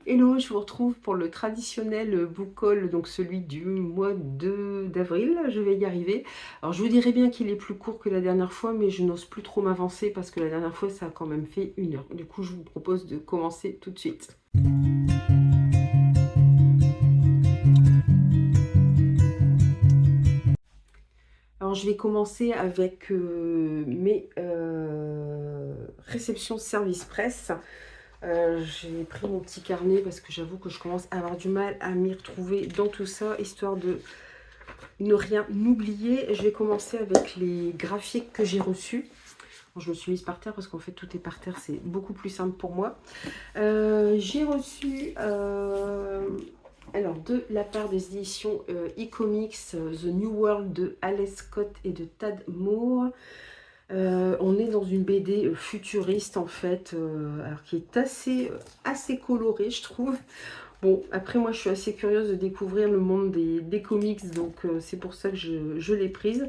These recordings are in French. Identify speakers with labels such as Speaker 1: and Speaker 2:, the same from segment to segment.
Speaker 1: Hello, je vous retrouve pour le traditionnel book haul, donc celui du mois d'avril. Je vais y arriver. Alors, je vous dirais bien qu'il est plus court que la dernière fois, mais je n'ose plus trop m'avancer parce que la dernière fois, ça a quand même fait 1 heure. Du coup, je vous propose de commencer tout de suite. Alors, je vais commencer avec mes réceptions service presse. J'ai pris mon petit carnet parce que j'avoue que je commence à avoir du mal à m'y retrouver dans tout ça, histoire de ne rien oublier. Je vais commencer avec les graphiques que j'ai reçus. Bon, je me suis mise par terre parce qu'en fait tout est par terre, c'est beaucoup plus simple pour moi. J'ai reçu alors de la part des éditions e-comics The New World de Alice Scott et de Tad Moore. On est dans une BD futuriste en fait, alors qui est assez colorée je trouve. Bon, après moi je suis assez curieuse de découvrir le monde des comics, donc c'est pour ça que je l'ai prise.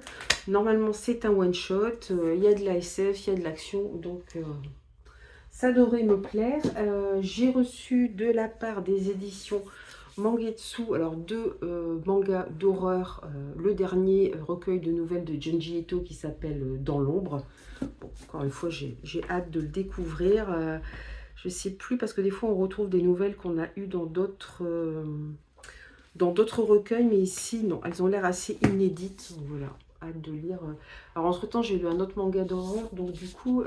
Speaker 1: Normalement c'est un one shot, il y a de la SF, il y a de l'action, donc ça devrait me plaire. J'ai reçu de la part des éditions Mangetsu, alors deux mangas d'horreur. Le dernier recueil de nouvelles de Junji Ito qui s'appelle Dans l'ombre. Bon, encore une fois, j'ai hâte de le découvrir. Je ne sais plus parce que des fois on retrouve des nouvelles qu'on a eues dans d'autres recueils, mais ici non, elles ont l'air assez inédites. Donc voilà, hâte de lire. Alors entre-temps, j'ai lu un autre manga d'horreur, donc du coup,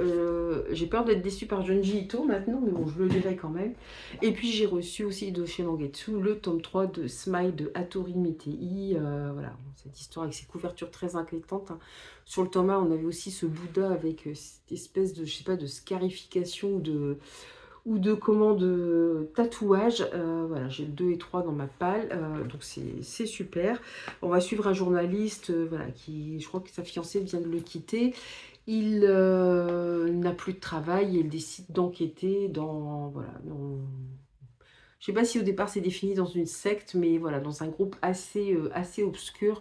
Speaker 1: j'ai peur d'être déçue par Junji Ito maintenant, mais bon, je le lirai quand même. Et puis j'ai reçu aussi de chez Mangetsu le tome 3 de Smile de Hattori Mitei. Voilà, cette histoire avec ses couvertures très inquiétantes, hein. Sur le tome 1, on avait aussi ce Bouddha avec cette espèce de, je sais pas, de scarification ou de comment de tatouage. Voilà, j'ai le 2 et 3 dans ma palle, donc c'est super. On va suivre un journaliste, voilà, qui, je crois que sa fiancée vient de le quitter. Il n'a plus de travail et il décide d'enquêter dans, voilà, je sais pas si au départ c'est défini dans une secte, mais voilà, dans un groupe assez obscur.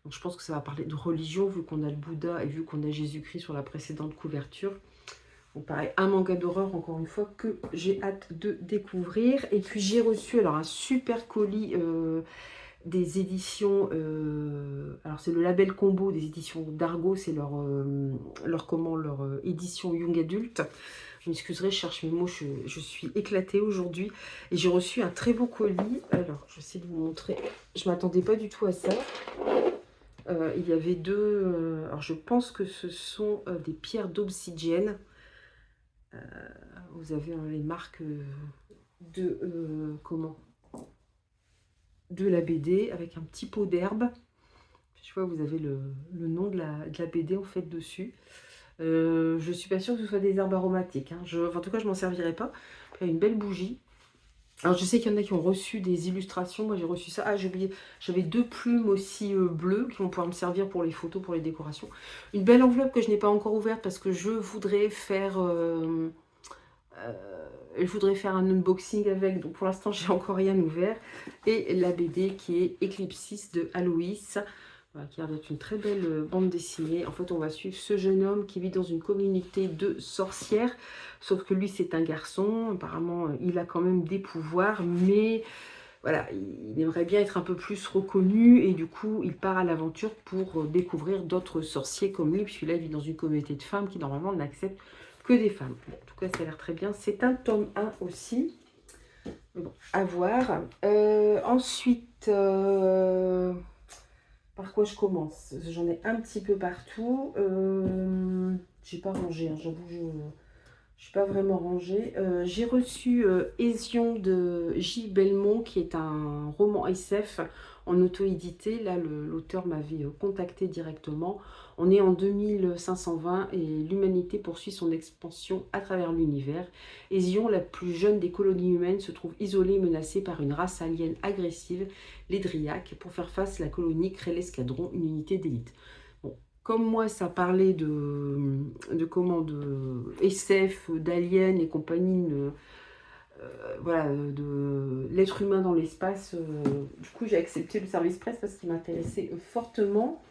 Speaker 1: Donc je pense que ça va parler de religion, vu qu'on a le Bouddha et vu qu'on a Jésus-Christ sur la précédente couverture. Bon, pareil, un manga d'horreur, encore une fois, que j'ai hâte de découvrir. Et puis j'ai reçu alors un super colis des éditions, alors c'est le label combo des éditions d'Argo, c'est leur édition Young Adult. Je m'excuserai, je cherche mes mots, je suis éclatée aujourd'hui. Et j'ai reçu un très beau colis. Alors, je vais essayer de vous montrer. Je ne m'attendais pas du tout à ça. Il y avait deux... alors, je pense que ce sont des pierres d'obsidienne. Vous avez les marques de la BD avec un petit pot d'herbe. Je vois, vous avez le nom de la BD en fait dessus. Je suis pas sûre que ce soit des herbes aromatiques, hein. Enfin, en tout cas, je m'en servirai pas. Il y a une belle bougie. Alors, je sais qu'il y en a qui ont reçu des illustrations. Moi, j'ai reçu ça. Ah, j'ai oublié. J'avais deux plumes aussi bleues qui vont pouvoir me servir pour les photos, pour les décorations. Une belle enveloppe que je n'ai pas encore ouverte parce que je voudrais faire je voudrais faire un unboxing avec, donc pour l'instant j'ai encore rien ouvert. Et la BD qui est Eclipsis de Aloïs, voilà, qui a l'air d'être une très belle bande dessinée. En fait, on va suivre ce jeune homme qui vit dans une communauté de sorcières, sauf que lui c'est un garçon. Apparemment il a quand même des pouvoirs, mais voilà, il aimerait bien être un peu plus reconnu et du coup il part à l'aventure pour découvrir d'autres sorciers comme lui, puisque là il vit dans une communauté de femmes qui normalement n'acceptent que des femmes. Bon, en tout cas ça a l'air très bien. C'est un tome 1 aussi. Bon, à voir. Ensuite, par quoi je commence? J'en ai un petit peu partout. J'ai pas rangé, hein, j'avoue, je ne suis pas vraiment rangée. J'ai reçu Hésion de J. Belmont, qui est un roman SF en auto-édité. Là, l'auteur m'avait contacté directement. On est en 2520 et l'humanité poursuit son expansion à travers l'univers. Hésion, la plus jeune des colonies humaines, se trouve isolée et menacée par une race alien agressive, les Dryaks. Pour faire face, la colonie crée l'escadron, une unité d'élite. Bon, comme moi, ça parlait de SF, d'aliens et compagnie, voilà, de l'être humain dans l'espace. Du coup, j'ai accepté le service presse parce qu'il m'intéressait fortement.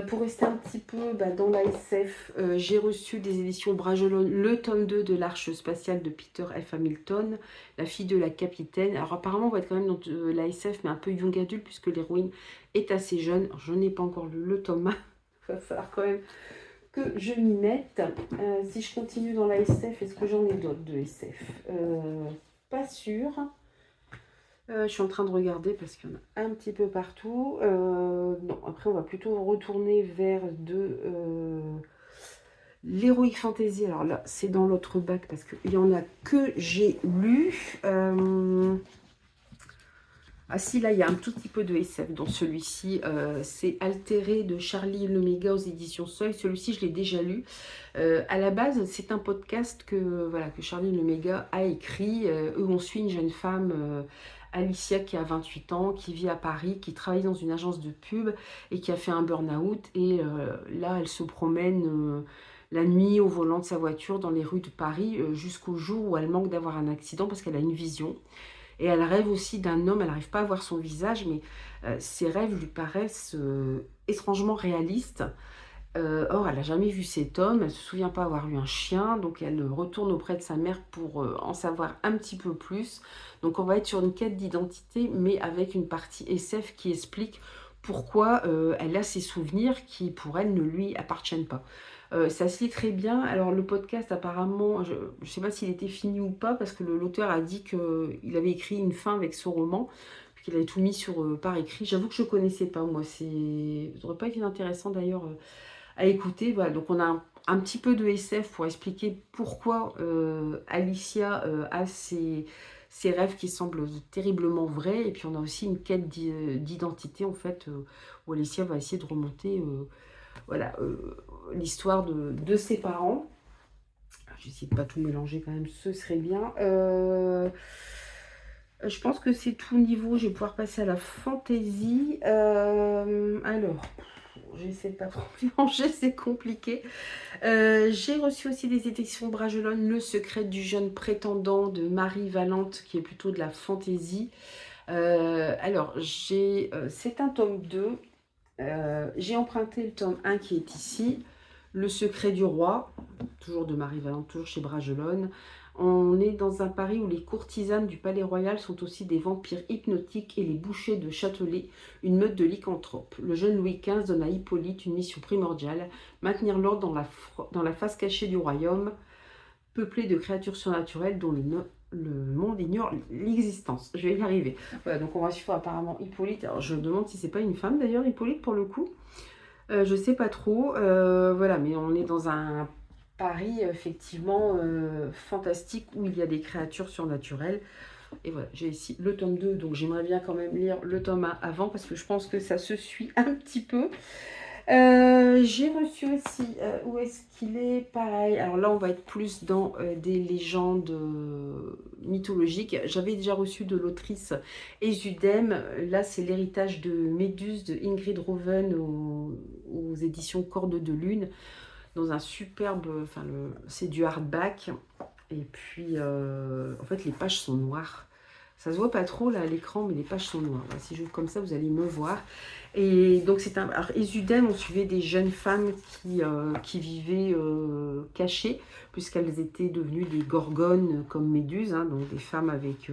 Speaker 1: Pour rester un petit peu dans la SF, j'ai reçu des éditions Bragelonne le tome 2 de l'Arche spatiale de Peter F. Hamilton, la fille de la capitaine. Alors apparemment, on va être quand même dans de la SF, mais un peu young adulte, puisque l'héroïne est assez jeune. Alors, je n'ai pas encore lu le tome 1, il va falloir quand même que je m'y mette. Si je continue dans la SF, est-ce que j'en ai d'autres de SF? Pas sûr. Je suis en train de regarder parce qu'il y en a un petit peu partout. Non, après on va plutôt retourner vers l'Heroic Fantasy. Alors là, c'est dans l'autre bac parce qu'il y en a que j'ai lu. Ah si, là, il y a un tout petit peu de SF dans celui-ci. C'est Altéré de Charlie L'Oméga aux éditions Seuil. Celui-ci, je l'ai déjà lu. À la base, c'est un podcast que Charlie L'Oméga a écrit. Où on suit une jeune femme, Alicia, qui a 28 ans, qui vit à Paris, qui travaille dans une agence de pub et qui a fait un burn-out. Et là, elle se promène la nuit au volant de sa voiture dans les rues de Paris jusqu'au jour où elle manque d'avoir un accident parce qu'elle a une vision. Et elle rêve aussi d'un homme, elle n'arrive pas à voir son visage, mais ses rêves lui paraissent étrangement réalistes. Or, elle n'a jamais vu cet homme, elle ne se souvient pas avoir eu un chien, donc elle retourne auprès de sa mère pour en savoir un petit peu plus. Donc on va être sur une quête d'identité, mais avec une partie SF qui explique pourquoi elle a ces souvenirs qui, pour elle, ne lui appartiennent pas. Ça se lit très bien. Alors le podcast, apparemment, je ne sais pas s'il était fini ou pas, parce que l'auteur a dit qu'il avait écrit une fin avec son roman, puis qu'il avait tout mis par écrit. J'avoue que je ne connaissais pas, moi. Ça n'aurait pas été intéressant d'ailleurs à écouter. Voilà, donc on a un petit peu de SF pour expliquer pourquoi Alicia a ces rêves qui semblent terriblement vrais. Et puis on a aussi une quête d'identité, en fait, où Alicia va essayer de remonter l'histoire de ses parents. J'essaie de pas tout mélanger quand même, ce serait bien. Je pense que c'est tout niveau. Je vais pouvoir passer à la fantaisie. Alors, j'essaie de pas trop mélanger, c'est compliqué. J'ai reçu aussi des éditions Bragelonne, Le secret du jeune prétendant de Marie Valente, qui est plutôt de la fantaisie. Alors, c'est un tome 2. J'ai emprunté le tome 1 qui est ici. Le secret du roi, toujours de Marie Valente, toujours chez Bragelonne. On est dans un Paris où les courtisanes du palais royal sont aussi des vampires hypnotiques et les bouchers de Châtelet, une meute de lycanthropes. Le jeune Louis XV donne à Hippolyte une mission primordiale, maintenir l'ordre dans la face cachée du royaume, peuplé de créatures surnaturelles dont le monde ignore l'existence. Je vais y arriver. Voilà, donc on va suivre apparemment Hippolyte. Alors je me demande si c'est pas une femme d'ailleurs, Hippolyte, pour le coup. Je sais pas trop. Voilà, mais on est dans un Paris effectivement fantastique où il y a des créatures surnaturelles. Et voilà, j'ai ici le tome 2, donc j'aimerais bien quand même lire le tome 1 avant parce que je pense que ça se suit un petit peu. J'ai reçu aussi, où est-ce qu'il est? Pareil, alors là on va être plus dans des légendes mythologiques. J'avais déjà reçu de l'autrice Exudem, là c'est l'héritage de Méduse de Ingrid Roven aux éditions Cordes de Lune, dans un superbe, c'est du hardback, et puis en fait les pages sont noires. Ça se voit pas trop là à l'écran, mais les pages sont noires. Là, si je joue comme ça, vous allez me voir. Et donc c'est un. Alors Exudem, on suivait des jeunes femmes qui vivaient cachées, puisqu'elles étaient devenues des gorgones comme Méduse, hein, donc des femmes avec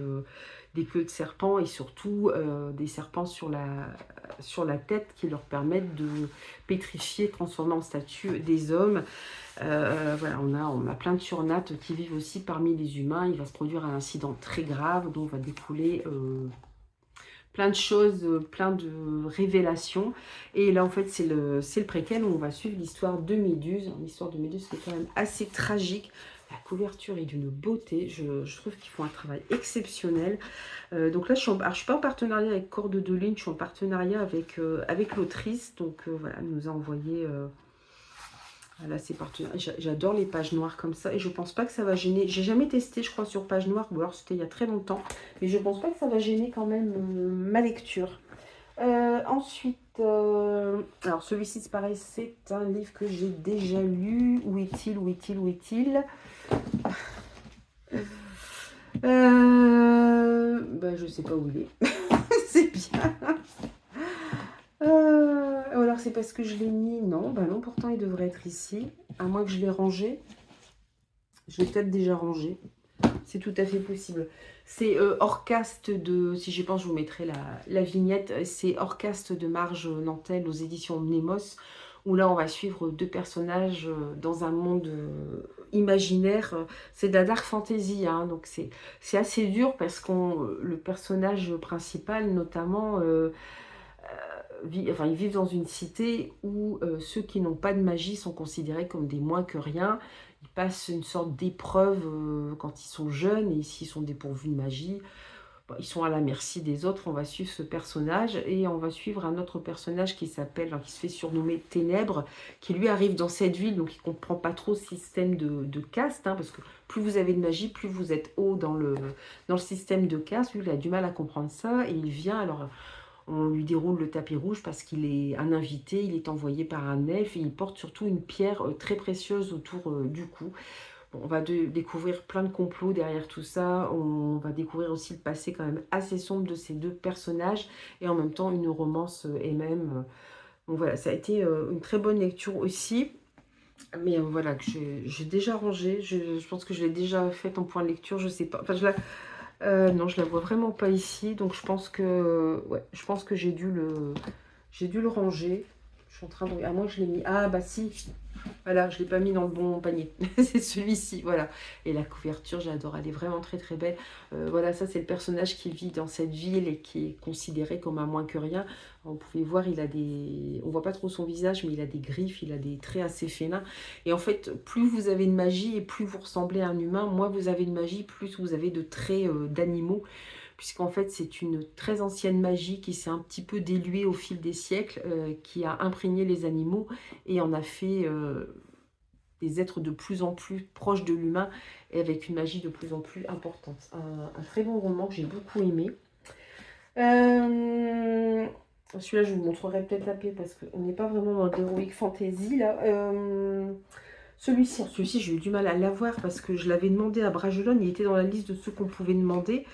Speaker 1: des queues de serpents et surtout des serpents sur la tête qui leur permettent de pétrifier, transformer en statue des hommes. Voilà, on a plein de surnates qui vivent aussi parmi les humains. Il va se produire un incident très grave dont va découler plein de choses, plein de révélations. Et là, en fait, c'est le préquel où on va suivre l'histoire de Méduse. L'histoire de Méduse qui est quand même assez tragique. La couverture est d'une beauté. Je trouve qu'ils font un travail exceptionnel. Donc là, je suis pas en partenariat avec Cordes de Lune, je suis en partenariat avec l'autrice. Donc voilà, elle nous a envoyé... Là, c'est parti. J'adore les pages noires comme ça et je pense pas que ça va gêner. J'ai jamais testé, je crois, sur page noire, ou alors c'était il y a très longtemps, mais je pense pas que ça va gêner quand même ma lecture. Ensuite, alors celui-ci, c'est pareil, c'est un livre que j'ai déjà lu. Où est-il? Où est-il? Où est-il? Je sais pas où il est. C'est bien. Alors c'est parce que je l'ai mis. Non, bah non, pourtant il devrait être ici. À moins que je l'ai rangé. Je l'ai peut-être déjà rangé. C'est tout à fait possible. C'est Orcaste de, si j'y pense, je vous mettrai la vignette. C'est Orcaste de Marge Nantel aux éditions Nemos, où là, on va suivre deux personnages dans un monde imaginaire. C'est de la dark fantasy, hein, donc c'est assez dur parce qu'on le personnage principal, notamment, enfin, ils vivent dans une cité où ceux qui n'ont pas de magie sont considérés comme des moins que rien. Ils passent une sorte d'épreuve quand ils sont jeunes et s'ils sont dépourvus de magie, bon, ils sont à la merci des autres. On va suivre ce personnage et on va suivre un autre personnage qui s'appelle, enfin, qui se fait surnommer Ténèbres, qui lui arrive dans cette ville, donc il ne comprend pas trop ce système de caste, hein, parce que plus vous avez de magie, plus vous êtes haut dans le système de caste. Lui, il a du mal à comprendre ça et il vient, alors on lui déroule le tapis rouge parce qu'il est un invité, il est envoyé par un elfe et il porte surtout une pierre très précieuse autour du cou. Bon, on va découvrir plein de complots derrière tout ça, on va découvrir aussi le passé quand même assez sombre de ces deux personnages et en même temps une romance et même. Donc voilà, ça a été une très bonne lecture aussi. Mais voilà, que j'ai déjà rangé, je pense que je l'ai déjà faite en point de lecture, je sais pas. Enfin, non, je la vois vraiment pas ici, donc je pense que, ouais, je pense que j'ai dû le ranger. Je suis en train de, ah moi je l'ai mis, ah bah si, voilà, je l'ai pas mis dans le bon panier. C'est celui-ci, voilà. Et la couverture, j'adore, elle est vraiment très très belle. Voilà, ça c'est le personnage qui vit dans cette ville et qui est considéré comme un moins que rien. Vous pouvez voir, il a des, on voit pas trop son visage, mais il a des griffes, il a des traits assez félins. Et en fait, plus vous avez de magie et plus vous ressemblez à un humain, moins vous avez de magie, plus vous avez de traits d'animaux. Puisqu'en fait, c'est une très ancienne magie qui s'est un petit peu diluée au fil des siècles, qui a imprégné les animaux et en a fait des êtres de plus en plus proches de l'humain et avec une magie de plus en plus importante. Un très bon roman que j'ai beaucoup aimé. Celui-là, je vous montrerai peut-être après parce qu'on n'est pas vraiment dans l'heroic fantasy là. Celui-ci, j'ai eu du mal à l'avoir parce que je l'avais demandé à Bragelonne, il était dans la liste de ceux qu'on pouvait demander.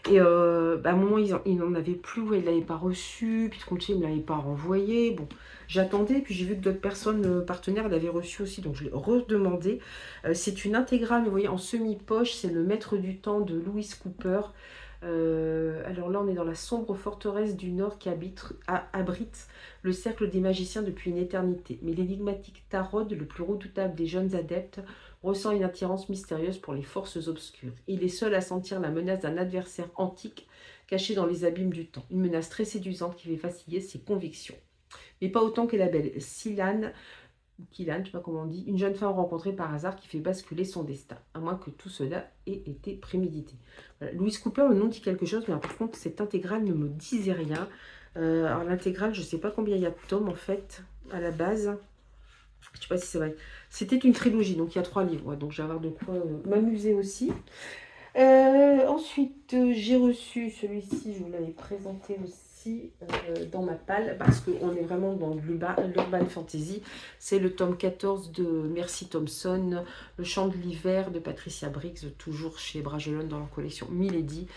Speaker 1: Et bah, à un moment, il n'en avait plus, ouais, il ne l'avait pas reçu, puis comme tu sais, il ne me l'avait pas renvoyé. Bon, j'attendais, puis j'ai vu que d'autres personnes partenaires l'avaient reçu aussi, donc je l'ai redemandé. C'est une intégrale, vous voyez, en semi-poche, c'est Le Maître du Temps de Lewis Cooper. Alors là, on est dans la sombre forteresse du Nord qui abrite le cercle des magiciens depuis une éternité. Mais l'énigmatique Tarod, le plus redoutable des jeunes adeptes, ressent une attirance mystérieuse pour les forces obscures. Il est seul à sentir la menace d'un adversaire antique caché dans les abîmes du temps. Une menace très séduisante qui fait vaciller ses convictions. Mais pas autant que la belle Kilane, je ne sais pas comment on dit, une jeune femme rencontrée par hasard qui fait basculer son destin, à moins que tout cela ait été prémédité. Voilà. Louise Cooper, le nom dit quelque chose, mais par contre, cette intégrale ne me disait rien. Alors l'intégrale, je ne sais pas combien il y a de tomes en fait, à la base. Je ne sais pas si c'est vrai. C'était une trilogie, donc il y a 3 livres, ouais, donc je vais avoir de quoi m'amuser aussi. Ensuite, j'ai reçu celui-ci, je vous l'avais présenté aussi dans ma palle, parce qu'on est vraiment dans l'urban fantasy. C'est le tome 14 de Mercy Thompson, Le Chant de l'hiver de Patricia Briggs, toujours chez Bragelonne dans leur collection Milady.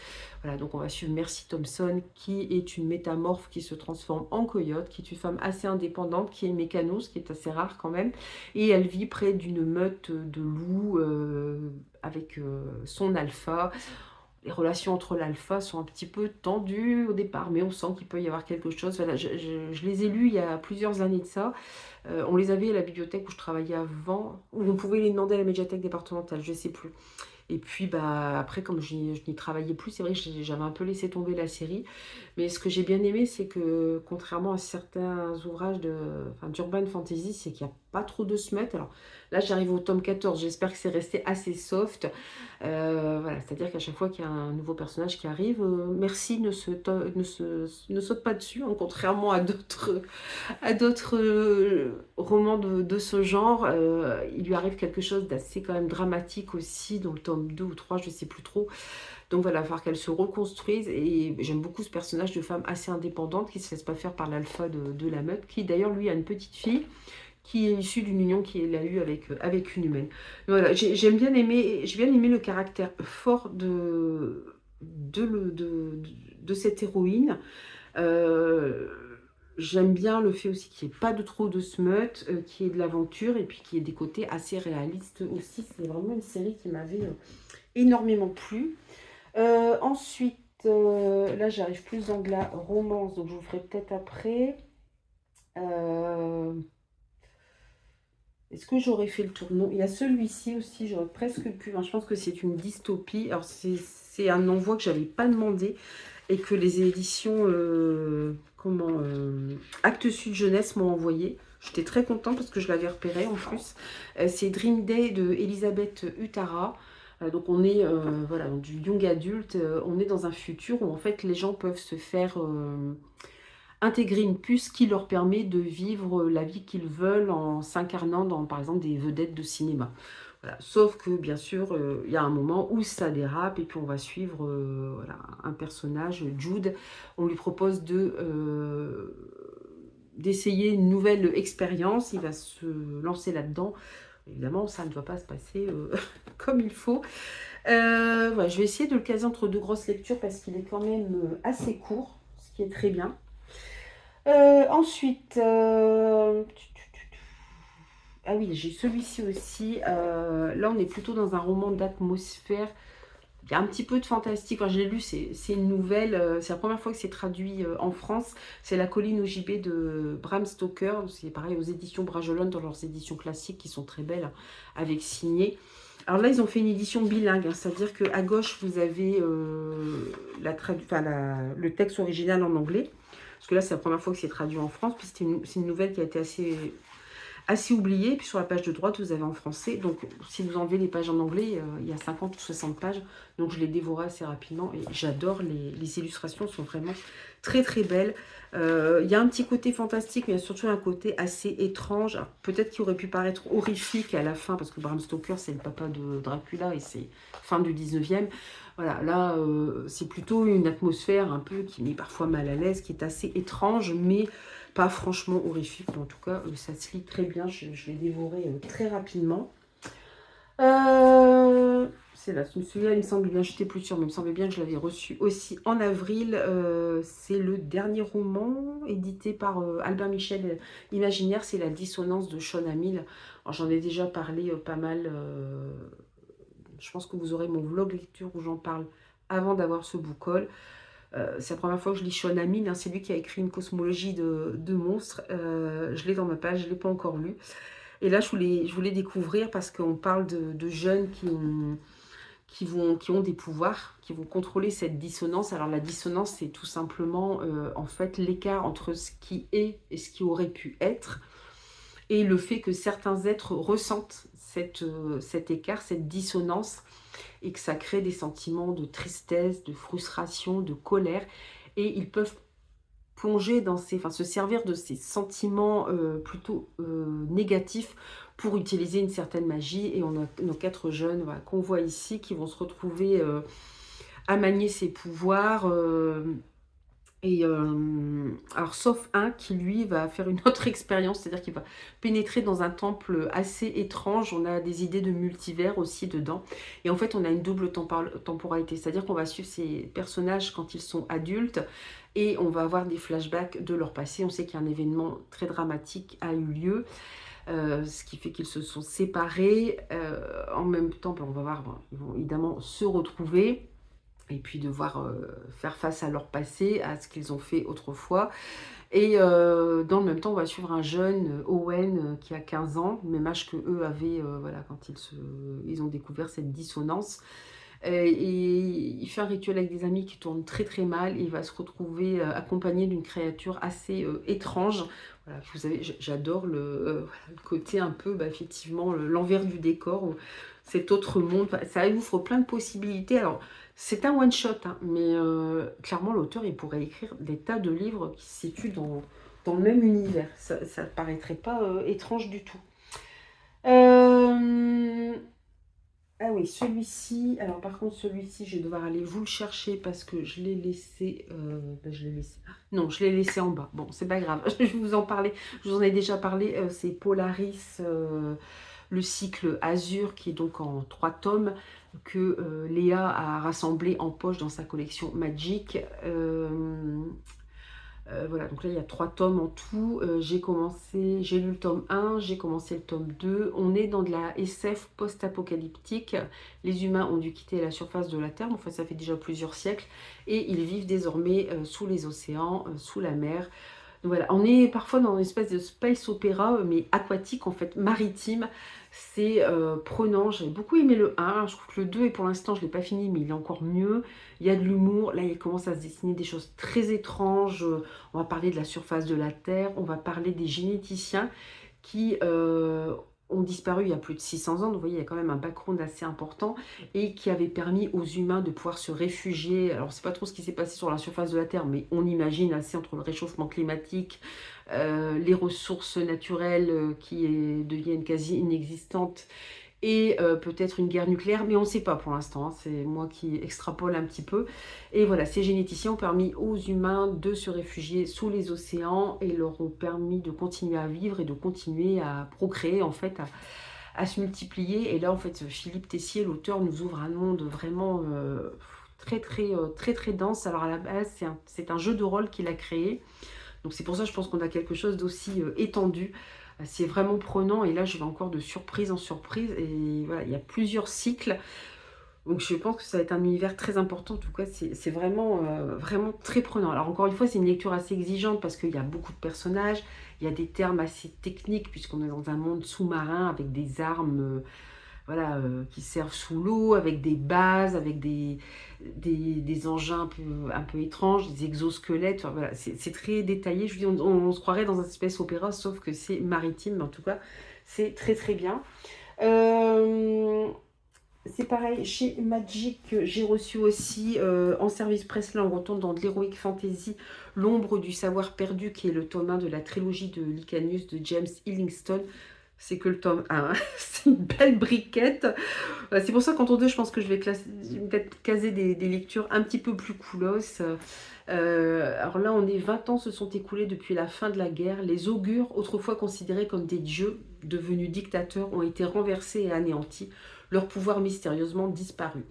Speaker 1: Voilà, donc on va suivre Mercy Thompson, qui est une métamorphe qui se transforme en coyote, qui est une femme assez indépendante, qui est mécano, ce qui est assez rare quand même, et elle vit près d'une meute de loups avec son alpha. Les relations entre l'alpha sont un petit peu tendues au départ, mais on sent qu'il peut y avoir quelque chose. Voilà, je les ai lus il y a plusieurs années de ça. On les avait à la bibliothèque où je travaillais avant, où on pouvait les demander à la médiathèque départementale, je ne sais plus. Et puis bah, après, comme je n'y travaillais plus, c'est vrai que j'avais un peu laissé tomber la série. Mais ce que j'ai bien aimé, c'est que contrairement à certains ouvrages d'urban fantasy, c'est qu'il n'y a pas trop de smut. Alors là, j'arrive au tome 14, j'espère que c'est resté assez soft. Voilà, c'est-à-dire qu'à chaque fois qu'il y a un nouveau personnage qui arrive, Merci ne saute pas dessus, hein, contrairement à d'autres romans de ce genre. Il lui arrive quelque chose d'assez quand même dramatique aussi, dans le tome 2 ou 3, je ne sais plus trop. Donc voilà, il va falloir qu'elle se reconstruise. Et j'aime beaucoup ce personnage de femme assez indépendante qui ne se laisse pas faire par l'alpha de la meute, qui d'ailleurs lui a une petite fille qui est issue d'une union qu'il a eue avec une humaine. Voilà, j'ai bien aimé le caractère fort de cette héroïne. J'aime bien le fait aussi qu'il n'y ait pas de trop de smut, qu'il y ait de l'aventure et puis qu'il y ait des côtés assez réalistes aussi. C'est vraiment une série qui m'avait énormément plu. Ensuite, là j'arrive plus dans de la romance, donc je vous ferai peut-être après. Euh, Est-ce que j'aurais fait le tour? Non, il y a celui-ci aussi, j'aurais presque pu. Hein, je pense que c'est une dystopie. Alors c'est un envoi que j'avais pas demandé et que les éditions Actes Sud Jeunesse m'ont envoyé. J'étais très contente parce que je l'avais repéré en plus. C'est Dream Day de Elisabeth Uttara. Donc on est voilà, dans du young adulte. On est dans un futur où en fait les gens peuvent se faire intégrer une puce qui leur permet de vivre la vie qu'ils veulent en s'incarnant dans, par exemple, des vedettes de cinéma. Voilà. Sauf que, bien sûr, il y a un moment où ça dérape et puis on va suivre voilà, un personnage, Jude. On lui propose d'essayer une nouvelle expérience. Il va se lancer là-dedans. Évidemment, ça ne va pas se passer comme il faut. Voilà, je vais essayer de le caser entre deux grosses lectures parce qu'il est quand même assez court, ce qui est très bien. Ensuite, ah oui, j'ai celui-ci aussi. Là, on est plutôt dans un roman d'atmosphère. Il y a un petit peu de fantastique. Quand je l'ai lu, c'est une nouvelle. C'est la première fois que c'est traduit en France. C'est La colline au gibet de Bram Stoker. C'est pareil aux éditions Bragelonne, dans leurs éditions classiques qui sont très belles, hein, avec signé. Alors là, ils ont fait une édition bilingue, hein, c'est-à-dire qu'à gauche, vous avez le texte original en anglais. Parce que là, c'est la première fois que c'est traduit en France. Puis c'est une nouvelle qui a été assez oubliée. Puis sur la page de droite, vous avez en français. Donc, si vous enlevez les pages en anglais, il y a 50 ou 60 pages. Donc, je les dévorais assez rapidement. Et j'adore. Les illustrations sont vraiment très, très belles. Il y a un petit côté fantastique, mais il y a surtout un côté assez étrange. Peut-être qu'il aurait pu paraître horrifique à la fin, parce que Bram Stoker, c'est le papa de Dracula et c'est fin du 19e. Voilà, là, c'est plutôt une atmosphère un peu qui met parfois mal à l'aise, qui est assez étrange, mais pas franchement horrifique. En tout cas, ça se lit très bien. Je l'ai dévoré très rapidement. C'est là, je me souviens, il me semble bien, j'étais plus sûre, mais il me semblait bien que je l'avais reçu aussi en avril. C'est le dernier roman édité par Albin Michel Imaginaire, c'est La dissonance de Sean Hamill. J'en ai déjà parlé pas mal. Je pense que vous aurez mon vlog lecture où j'en parle avant d'avoir ce book haul. C'est la première fois que je lis Sean Hamill, hein, c'est lui qui a écrit une cosmologie de monstres. Je l'ai dans ma page, je ne l'ai pas encore lu. Et là, je voulais découvrir parce qu'on parle de jeunes qui ont des pouvoirs, qui vont contrôler cette dissonance. Alors la dissonance, c'est tout simplement en fait l'écart entre ce qui est et ce qui aurait pu être. Et le fait que certains êtres ressentent cet écart, cette dissonance, et que ça crée des sentiments de tristesse, de frustration, de colère. Et ils peuvent plonger dans se servir de ces sentiments plutôt négatifs pour utiliser une certaine magie. Et on a nos 4 jeunes voilà, qu'on voit ici qui vont se retrouver à manier ces pouvoirs. Alors, sauf un qui, lui, va faire une autre expérience, c'est-à-dire qu'il va pénétrer dans un temple assez étrange. On a des idées de multivers aussi dedans. Et en fait, on a une double temporalité, c'est-à-dire qu'on va suivre ces personnages quand ils sont adultes et on va avoir des flashbacks de leur passé. On sait qu'un événement très dramatique a eu lieu, ce qui fait qu'ils se sont séparés. En même temps, on va voir, bon, ils vont évidemment se retrouver et puis devoir faire face à leur passé, à ce qu'ils ont fait autrefois. Et dans le même temps, on va suivre un jeune, Owen, qui a 15 ans, même âge que eux avaient voilà, quand ils ont découvert cette dissonance. Et il fait un rituel avec des amis qui tourne très très mal. Et il va se retrouver accompagné d'une créature assez étrange. Voilà, vous savez, j'adore le côté un peu, effectivement, l'envers du décor, cet autre monde. Ça ouvre plein de possibilités. Alors, c'est un one-shot, hein, mais clairement, l'auteur, il pourrait écrire des tas de livres qui se situent dans le même univers. Ça ne paraîtrait pas étrange du tout. Ah oui, celui-ci, alors par contre, celui-ci, je vais devoir aller vous le chercher parce que je l'ai laissé, non, je l'ai laissé en bas. Bon, c'est pas grave, je vais vous en parler, je vous en ai déjà parlé, c'est Polaris, le cycle Azur, qui est donc en 3 tomes, que Léa a rassemblé en poche dans sa collection Magic. Voilà, donc là, il y a 3 tomes en tout. J'ai lu le tome 1, j'ai commencé le tome 2. On est dans de la SF post-apocalyptique. Les humains ont dû quitter la surface de la Terre, enfin ça fait déjà plusieurs siècles, et ils vivent désormais sous les océans, sous la mer. Donc voilà, on est parfois dans une espèce de space opéra, mais aquatique en fait, maritime. C'est prenant, j'ai beaucoup aimé le 1, je trouve que le 2, et pour l'instant je ne l'ai pas fini, mais il est encore mieux. Il y a de l'humour, là il commence à se dessiner des choses très étranges. On va parler de la surface de la Terre, on va parler des généticiens qui ont disparu il y a plus de 600 ans, donc vous voyez, il y a quand même un background assez important, et qui avait permis aux humains de pouvoir se réfugier. Alors, c'est pas trop ce qui s'est passé sur la surface de la Terre, mais on imagine assez entre le réchauffement climatique, les ressources naturelles deviennent quasi inexistantes, et peut-être une guerre nucléaire, mais on ne sait pas pour l'instant, hein, c'est moi qui extrapole un petit peu. Et voilà, ces généticiens ont permis aux humains de se réfugier sous les océans et leur ont permis de continuer à vivre et de continuer à procréer, en fait, à se multiplier. Et là, en fait, Philippe Tessier, l'auteur, nous ouvre un monde vraiment très dense. Alors à la base, c'est un jeu de rôle qu'il a créé. Donc c'est pour ça, je pense qu'on a quelque chose d'aussi étendu. C'est vraiment prenant, et là je vais encore de surprise en surprise, et voilà, il y a plusieurs cycles, donc je pense que ça va être un univers très important. En tout cas, c'est vraiment très prenant. Alors encore une fois, c'est une lecture assez exigeante parce qu'il y a beaucoup de personnages, il y a des termes assez techniques puisqu'on est dans un monde sous-marin avec des armes voilà, qui servent sous l'eau, avec des bases, avec des engins un peu étranges, des exosquelettes. Enfin, voilà, c'est très détaillé. Je vous dis, on se croirait dans un espèce opéra, sauf que c'est maritime, mais en tout cas, c'est très bien. C'est pareil, chez Magic, j'ai reçu aussi en service presse, là on retourne dans de l'heroic fantasy, L'ombre du savoir perdu, qui est le tome 1 de la trilogie de Licanius de James Illingston. C'est que le tome 1, hein. C'est une belle briquette. C'est pour ça qu'en tour 2, je pense que je vais peut-être caser des lectures un petit peu plus coolos. Alors là, on est 20 ans se sont écoulés depuis la fin de la guerre. Les augures, autrefois considérés comme des dieux devenus dictateurs, ont été renversés et anéantis, leur pouvoir mystérieusement disparu.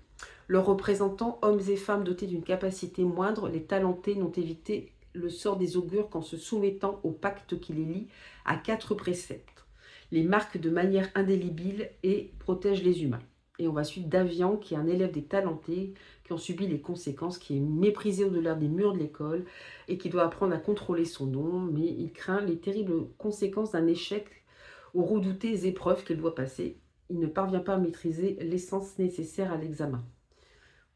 Speaker 1: Leurs représentants, hommes et femmes dotés d'une capacité moindre, les talentés, n'ont évité le sort des augures qu'en se soumettant au pacte qui les lie à 4 préceptes. Les marquent de manière indélébile et protègent les humains. Et on va suivre Davian, qui est un élève des talentés, qui en subit les conséquences, qui est méprisé au-delà des murs de l'école et qui doit apprendre à contrôler son don, mais il craint les terribles conséquences d'un échec aux redoutées épreuves qu'il doit passer. Il ne parvient pas à maîtriser l'essence nécessaire à l'examen.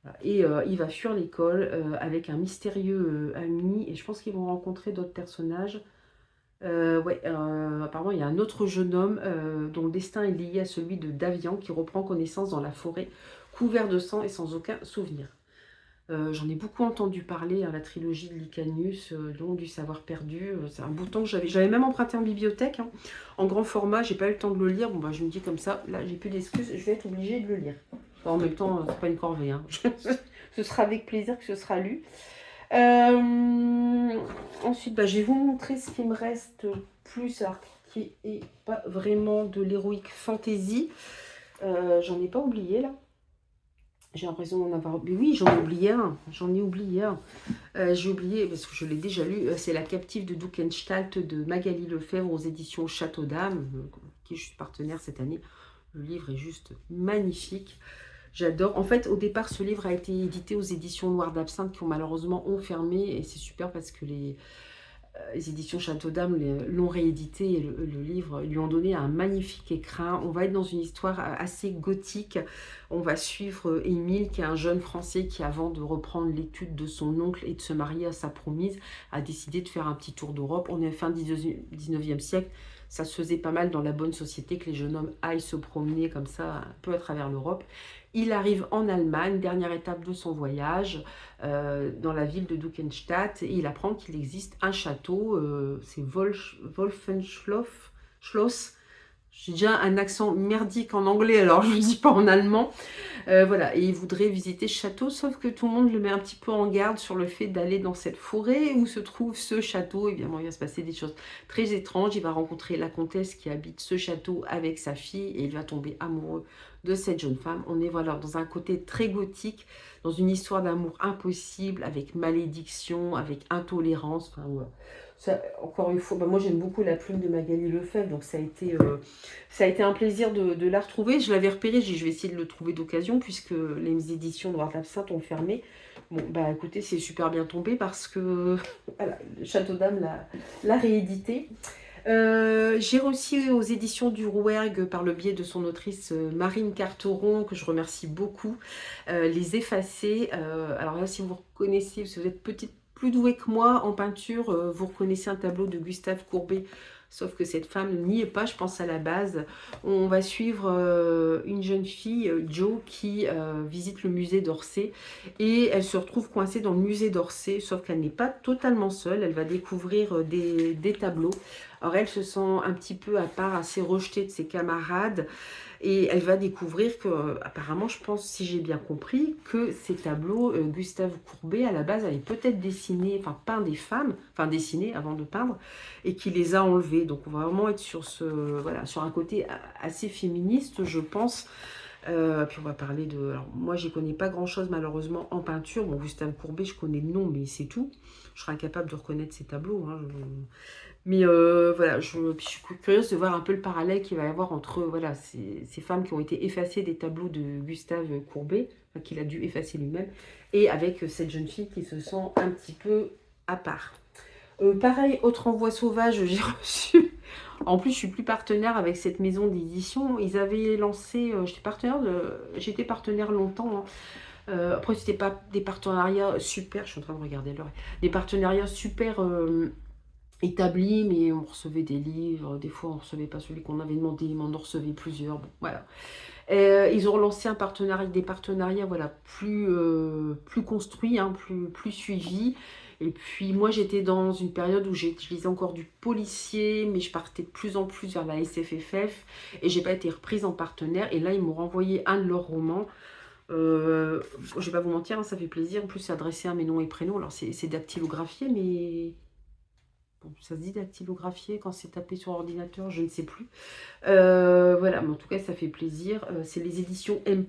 Speaker 1: Voilà. Et il va fuir l'école avec un mystérieux ami, et je pense qu'ils vont rencontrer d'autres personnages. Ouais, apparemment, il y a un autre jeune homme dont le destin est lié à celui de Davian, qui reprend connaissance dans la forêt, couvert de sang et sans aucun souvenir. J'en ai beaucoup entendu parler, hein, la trilogie de Licanius, donc du savoir perdu. C'est un bouton que j'avais même emprunté en bibliothèque, hein, en grand format. J'ai pas eu le temps de le lire. Bon, bah, je me dis comme ça, là, j'ai plus d'excuses, je vais être obligée de le lire. Bon, en même temps, c'est pas une corvée, hein. Ce sera avec plaisir que ce sera lu. Ensuite, bah, je vais vous montrer ce qui me reste plus, alors, qui est pas vraiment de l'heroic fantasy. J'en ai pas oublié là. J'ai l'impression d'en avoir... Mais oui, j'en ai oublié un. J'en ai oublié un. J'ai oublié, parce que je l'ai déjà lu, c'est La captive de Dukenstalt de Magali Lefebvre aux éditions Château d'Âme, qui je suis partenaire cette année. Le livre est juste magnifique. J'adore. En fait, au départ, ce livre a été édité aux éditions Noires d'Absinthe qui ont malheureusement fermé. Et c'est super parce que les éditions Château d'Âme l'ont réédité et le livre lui ont donné un magnifique écrin. On va être dans une histoire assez gothique. On va suivre Émile, qui est un jeune Français qui, avant de reprendre l'étude de son oncle et de se marier à sa promise, a décidé de faire un petit tour d'Europe. On est fin 19e siècle. Ça se faisait pas mal dans la bonne société que les jeunes hommes aillent se promener comme ça un peu à travers l'Europe. Il arrive en Allemagne, dernière étape de son voyage, dans la ville de Dukenstadt, et il apprend qu'il existe un château, c'est Wolfenschloss. J'ai déjà un accent merdique en anglais, alors je ne le dis pas en allemand. Voilà, et il voudrait visiter ce château, sauf que tout le monde le met un petit peu en garde sur le fait d'aller dans cette forêt où se trouve ce château. Évidemment, il va se passer des choses très étranges. Il va rencontrer la comtesse qui habite ce château avec sa fille, et il va tomber amoureux de cette jeune femme. On est voilà, dans un côté très gothique, dans une histoire d'amour impossible, avec malédiction, avec intolérance. Enfin, voilà. Ça, encore une fois, bah, moi j'aime beaucoup la plume de Magali Lefebvre, donc ça a été un plaisir de la retrouver. Je l'avais repéré, j'ai dit, je vais essayer de le trouver d'occasion, puisque les éditions Noir d'Absinthe ont fermé. Bon, bah écoutez, c'est super bien tombé parce que voilà, le Château d'Âme l'a réédité. J'ai reçu aux éditions du Rouergue, par le biais de son autrice Marine Carteron, que je remercie beaucoup, Les Effacés. Alors là, si vous reconnaissez, si vous êtes peut-être plus doué que moi en peinture, vous reconnaissez un tableau de Gustave Courbet. Sauf que cette femme n'y est pas, je pense, à la base. On va suivre une jeune fille, Jo, qui visite le musée d'Orsay. Et elle se retrouve coincée dans le musée d'Orsay, sauf qu'elle n'est pas totalement seule. Elle va découvrir des tableaux. Alors elle se sent un petit peu à part, assez rejetée de ses camarades. Et elle va découvrir que, apparemment, je pense, si j'ai bien compris, que ces tableaux, Gustave Courbet, à la base, avait peut-être dessiné, enfin peint des femmes, enfin dessiné avant de peindre, et qui les a enlevées. Donc on va vraiment être sur voilà, sur un côté assez féministe, je pense. Puis on va parler de... Alors moi, j'y connais pas grand-chose, malheureusement, en peinture. Bon, Gustave Courbet, je connais le nom, mais c'est tout. Je serais incapable de reconnaître ces tableaux, hein. Mais voilà, je suis curieuse de voir un peu le parallèle qu'il va y avoir entre voilà, ces femmes qui ont été effacées des tableaux de Gustave Courbet, enfin, qu'il a dû effacer lui-même, et avec cette jeune fille qui se sent un petit peu à part. Pareil, Autre envoi sauvage, j'ai reçu. En plus, je suis plus partenaire avec cette maison d'édition. Ils avaient lancé, j'étais partenaire longtemps, hein. Après, c'était pas des partenariats super, je suis en train de regarder l'heure, des partenariats super établis, mais on recevait des livres, des fois on recevait pas celui qu'on avait demandé, mais on en recevait plusieurs, bon, voilà. Ils ont relancé des partenariats voilà, plus construits, hein, plus suivis. Et puis moi j'étais dans une période où je lisais encore du policier, mais je partais de plus en plus vers la SFFF, et j'ai pas été reprise en partenaire. Et là ils m'ont renvoyé un de leurs romans. Je vais pas vous mentir, hein, ça fait plaisir. En plus c'est adressé à mes noms et prénoms. Alors c'est dactylographié, mais bon, ça se dit dactylographié quand c'est tapé sur ordinateur, je ne sais plus. Voilà, mais en tout cas, ça fait plaisir. C'est les éditions M+.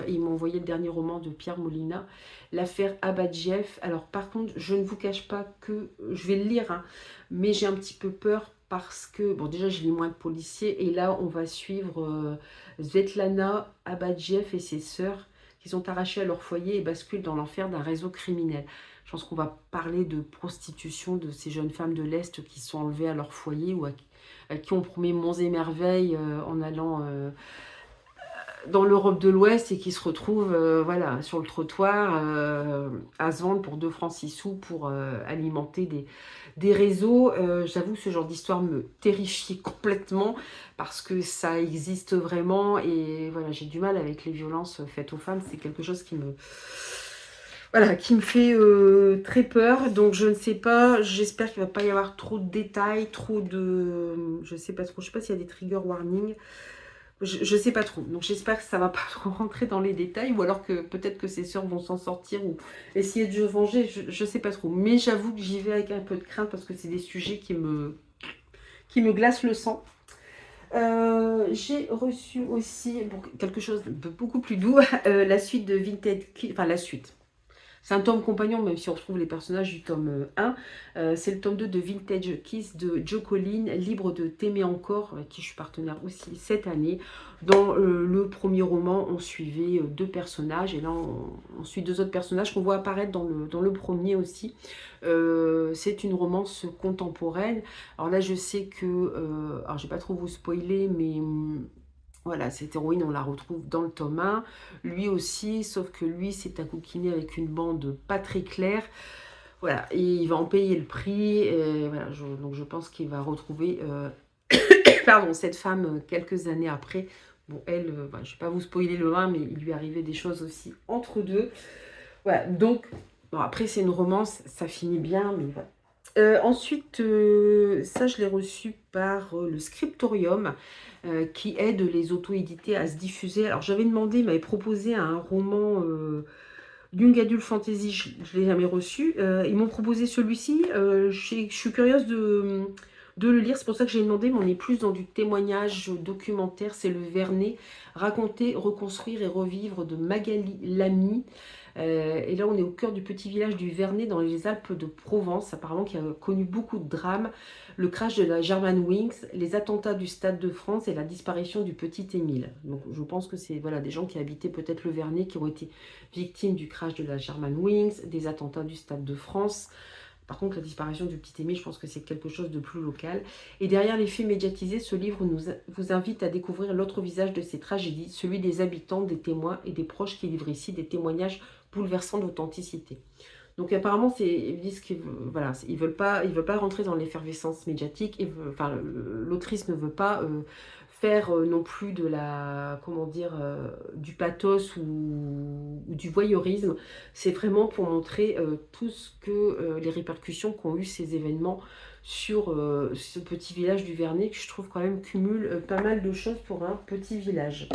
Speaker 1: Ils m'ont envoyé le dernier roman de Pierre Molina, L'affaire Abadjieff. Alors, par contre, je ne vous cache pas que je vais le lire, hein, mais j'ai un petit peu peur parce que, bon, déjà, je lis moins de policiers. Et là, on va suivre Svetlana Abadjieff et ses sœurs qui sont arrachées à leur foyer et basculent dans l'enfer d'un réseau criminel. Je pense qu'on va parler de prostitution de ces jeunes femmes de l'Est qui sont enlevées à leur foyer ou à qui on promet monts et merveilles en allant dans l'Europe de l'Ouest, et qui se retrouvent voilà, sur le trottoir à se vendre pour 2 francs 6 sous pour alimenter des réseaux. J'avoue que ce genre d'histoire me terrifie complètement parce que ça existe vraiment, et voilà, j'ai du mal avec les violences faites aux femmes. C'est quelque chose qui me... Voilà, qui me fait très peur. Donc je ne sais pas, j'espère qu'il ne va pas y avoir trop de détails, trop de... Je sais pas trop, je sais pas s'il y a des trigger warnings. Je sais pas trop. Donc j'espère que ça va pas trop rentrer dans les détails, ou alors que peut-être que ses sœurs vont s'en sortir ou essayer de se venger, je sais pas trop. Mais j'avoue que j'y vais avec un peu de crainte parce que c'est des sujets qui me glacent le sang. J'ai reçu aussi quelque chose de beaucoup plus doux, la suite de Vintage Kiss, enfin la suite. C'est un tome compagnon, même si on retrouve les personnages du tome 1. C'est le tome 2 de Vintage Kiss de Joe Collin, Libre de t'aimer encore, avec qui je suis partenaire aussi cette année. Dans le premier roman, on suivait 2 personnages, et là on suit 2 autres personnages qu'on voit apparaître dans le premier aussi. C'est une romance contemporaine. Alors là, je sais que... alors je vais pas trop vous spoiler, mais... Voilà, cette héroïne, on la retrouve dans le tome 1. Lui aussi, sauf que lui, s'est accoquiné avec une bande pas très claire. Voilà, et il va en payer le prix. Et voilà, donc je pense qu'il va retrouver pardon, cette femme quelques années après. Bon, elle, voilà, je ne vais pas vous spoiler le 1, mais il lui arrivait des choses aussi entre deux. Voilà, donc, bon, après c'est une romance, ça finit bien, mais voilà. Ensuite, ça je l'ai reçu par le Scriptorium, qui aide les auto-édités à se diffuser. Alors j'avais demandé, il m'avait proposé un roman Young Adult Fantasy, je ne l'ai jamais reçu. Ils m'ont proposé celui-ci. Je suis curieuse de de le lire. C'est pour ça que j'ai demandé, mais on est plus dans du témoignage documentaire. C'est le Vernet, raconter, reconstruire et revivre de Magali Lamy. Et là, on est au cœur du petit village du Vernet dans les Alpes de Provence, apparemment qui a connu beaucoup de drames. Le crash de la Germanwings, les attentats du Stade de France et la disparition du petit Émile. Donc je pense que c'est voilà, des gens qui habitaient peut-être le Vernet, qui ont été victimes du crash de la Germanwings, des attentats du Stade de France. Par contre, la disparition du petit Émile, je pense que c'est quelque chose de plus local. Et derrière les faits médiatisés, ce livre vous invite à découvrir l'autre visage de ces tragédies, celui des habitants, des témoins et des proches qui livrent ici des témoignages bouleversants d'authenticité. Donc apparemment, ils disent qu'ils voilà, veulent pas rentrer dans l'effervescence médiatique. Enfin, l'autrice ne veut pas faire non plus de la, comment dire, du pathos ou du voyeurisme. C'est vraiment pour montrer tout ce que les répercussions qu'ont eu ces événements sur ce petit village du Vernet, que je trouve quand même cumule pas mal de choses pour un petit village.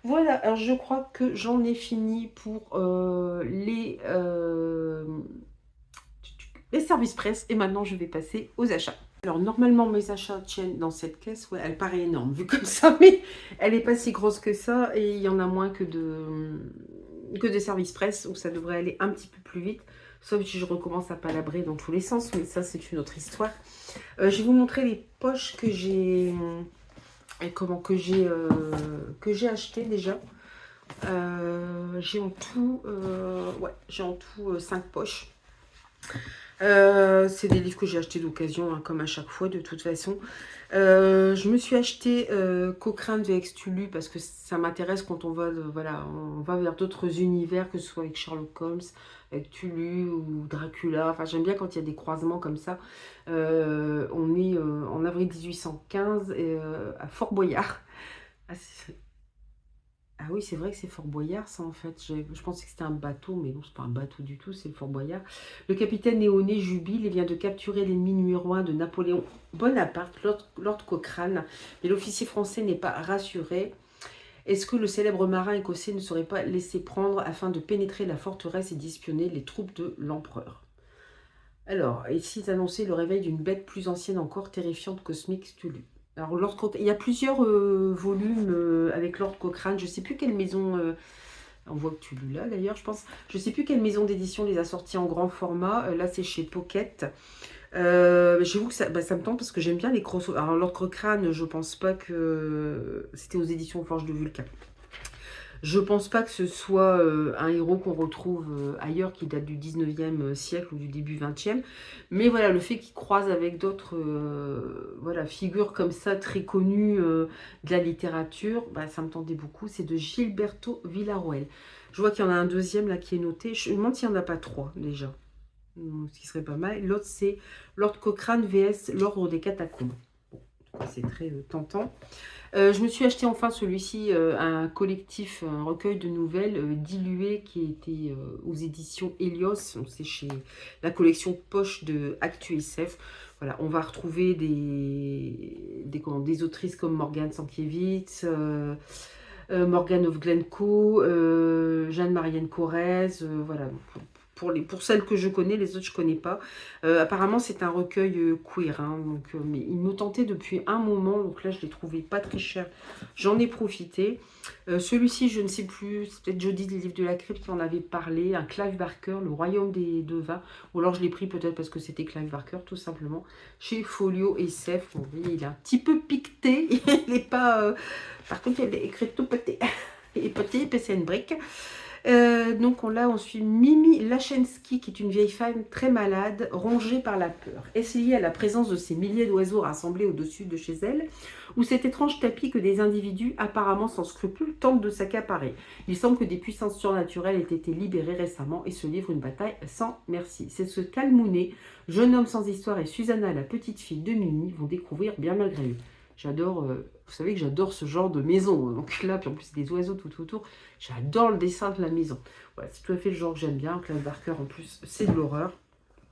Speaker 1: Voilà, alors je crois que j'en ai fini pour les services presse et maintenant je vais passer aux achats. Alors normalement mes achats tiennent dans cette caisse, ouais, elle paraît énorme vu comme ça, mais elle n'est pas si grosse que ça et il y en a moins que de services presse, donc ça devrait aller un petit peu plus vite, sauf si je recommence à palabrer dans tous les sens, mais ça c'est une autre histoire. Je vais vous montrer les poches que j'ai... Et que j'ai acheté déjà. J'ai en tout, j'ai en tout 5 poches. C'est des livres que j'ai achetés d'occasion, hein, comme à chaque fois de toute façon. Je me suis acheté Cochrane de Extulu parce que ça m'intéresse quand on va, voilà, on va vers d'autres univers, que ce soit avec Sherlock Holmes, avec Cthulhu ou Dracula. Enfin, j'aime bien quand il y a des croisements comme ça. On est en avril 1815 à Fort Boyard. Ah oui, c'est vrai que c'est Fort Boyard, ça, en fait. Je pensais que c'était un bateau, mais non, c'est pas un bateau du tout, c'est le Fort Boyard. Le capitaine néoné jubile et vient de capturer l'ennemi numéro 1 de Napoléon Bonaparte, Lord Cochrane. Mais l'officier français n'est pas rassuré. Est-ce que le célèbre marin écossais ne serait pas laissé prendre afin de pénétrer la forteresse et d'espionner les troupes de l'empereur? Alors, ici est annoncé le réveil d'une bête plus ancienne encore, terrifiante, cosmique, Cthulhu. Alors, il y a plusieurs volumes avec Lord Cochrane. Je ne sais plus quelle maison... on voit Cthulhu là, d'ailleurs, je pense. Je ne sais plus quelle maison d'édition les a sortis en grand format. Là, c'est chez Pocket. J'avoue que ça me tente parce que j'aime bien les crossovers. Alors, Lord Cochrane, je pense pas que... C'était aux éditions Forge de Vulcain. Je pense pas que ce soit un héros qu'on retrouve ailleurs, qui date du 19e siècle ou du début 20e. Mais voilà, le fait qu'il croise avec d'autres voilà, figures comme ça, très connues de la littérature, ça me tentait beaucoup. C'est de Gilberto Villarroel. Je vois qu'il y en a un deuxième là qui est noté. Je me demande s'il n'y en a pas 3 déjà. Ce qui serait pas mal. L'autre, c'est Lord Cochrane vs l'Ordre des Catacombes. Bon, c'est très tentant. Je me suis acheté enfin celui-ci, un collectif, un recueil de nouvelles diluées qui était aux éditions Helios. C'est chez la collection Poche de Actu SF. Voilà, on va retrouver des autrices comme Morgane Sankiewicz, Morgane of Glencoe, Jeanne-Marianne Corrèze, voilà. Pour celles que je connais, les autres je connais pas. Apparemment c'est un recueil queer, hein, donc, mais il me tentait depuis un moment, donc là je l'ai trouvé pas très cher, j'en ai profité. Celui-ci je ne sais plus, c'est peut-être Jody des livres de la crypte qui en avait parlé, un Clive Barker, Le Royaume des Devins, ou alors je l'ai pris peut-être parce que c'était Clive Barker tout simplement, chez Folio SF. Bon, vous voyez, il est un petit peu piqueté, il n'est pas... Par contre il est écrit tout pété, et pété, PCN brique. Donc on suit Mimi Lachensky, qui est une vieille femme très malade, rongée par la peur. Est-ce lié à la présence de ces milliers d'oiseaux rassemblés au-dessus de chez elle, ou cet étrange tapis que des individus apparemment sans scrupules tentent de s'accaparer? Il semble que des puissances surnaturelles aient été libérées récemment et se livrent une bataille sans merci. C'est ce qu'Almounet, jeune homme sans histoire, et Susanna, la petite fille de Mimi, vont découvrir bien malgré eux. J'adore, vous savez que j'adore ce genre de maison. Donc là, puis en plus des oiseaux tout autour, j'adore le dessin de la maison. Voilà, c'est tout à fait le genre que j'aime bien. Clive Barker en plus, c'est de l'horreur.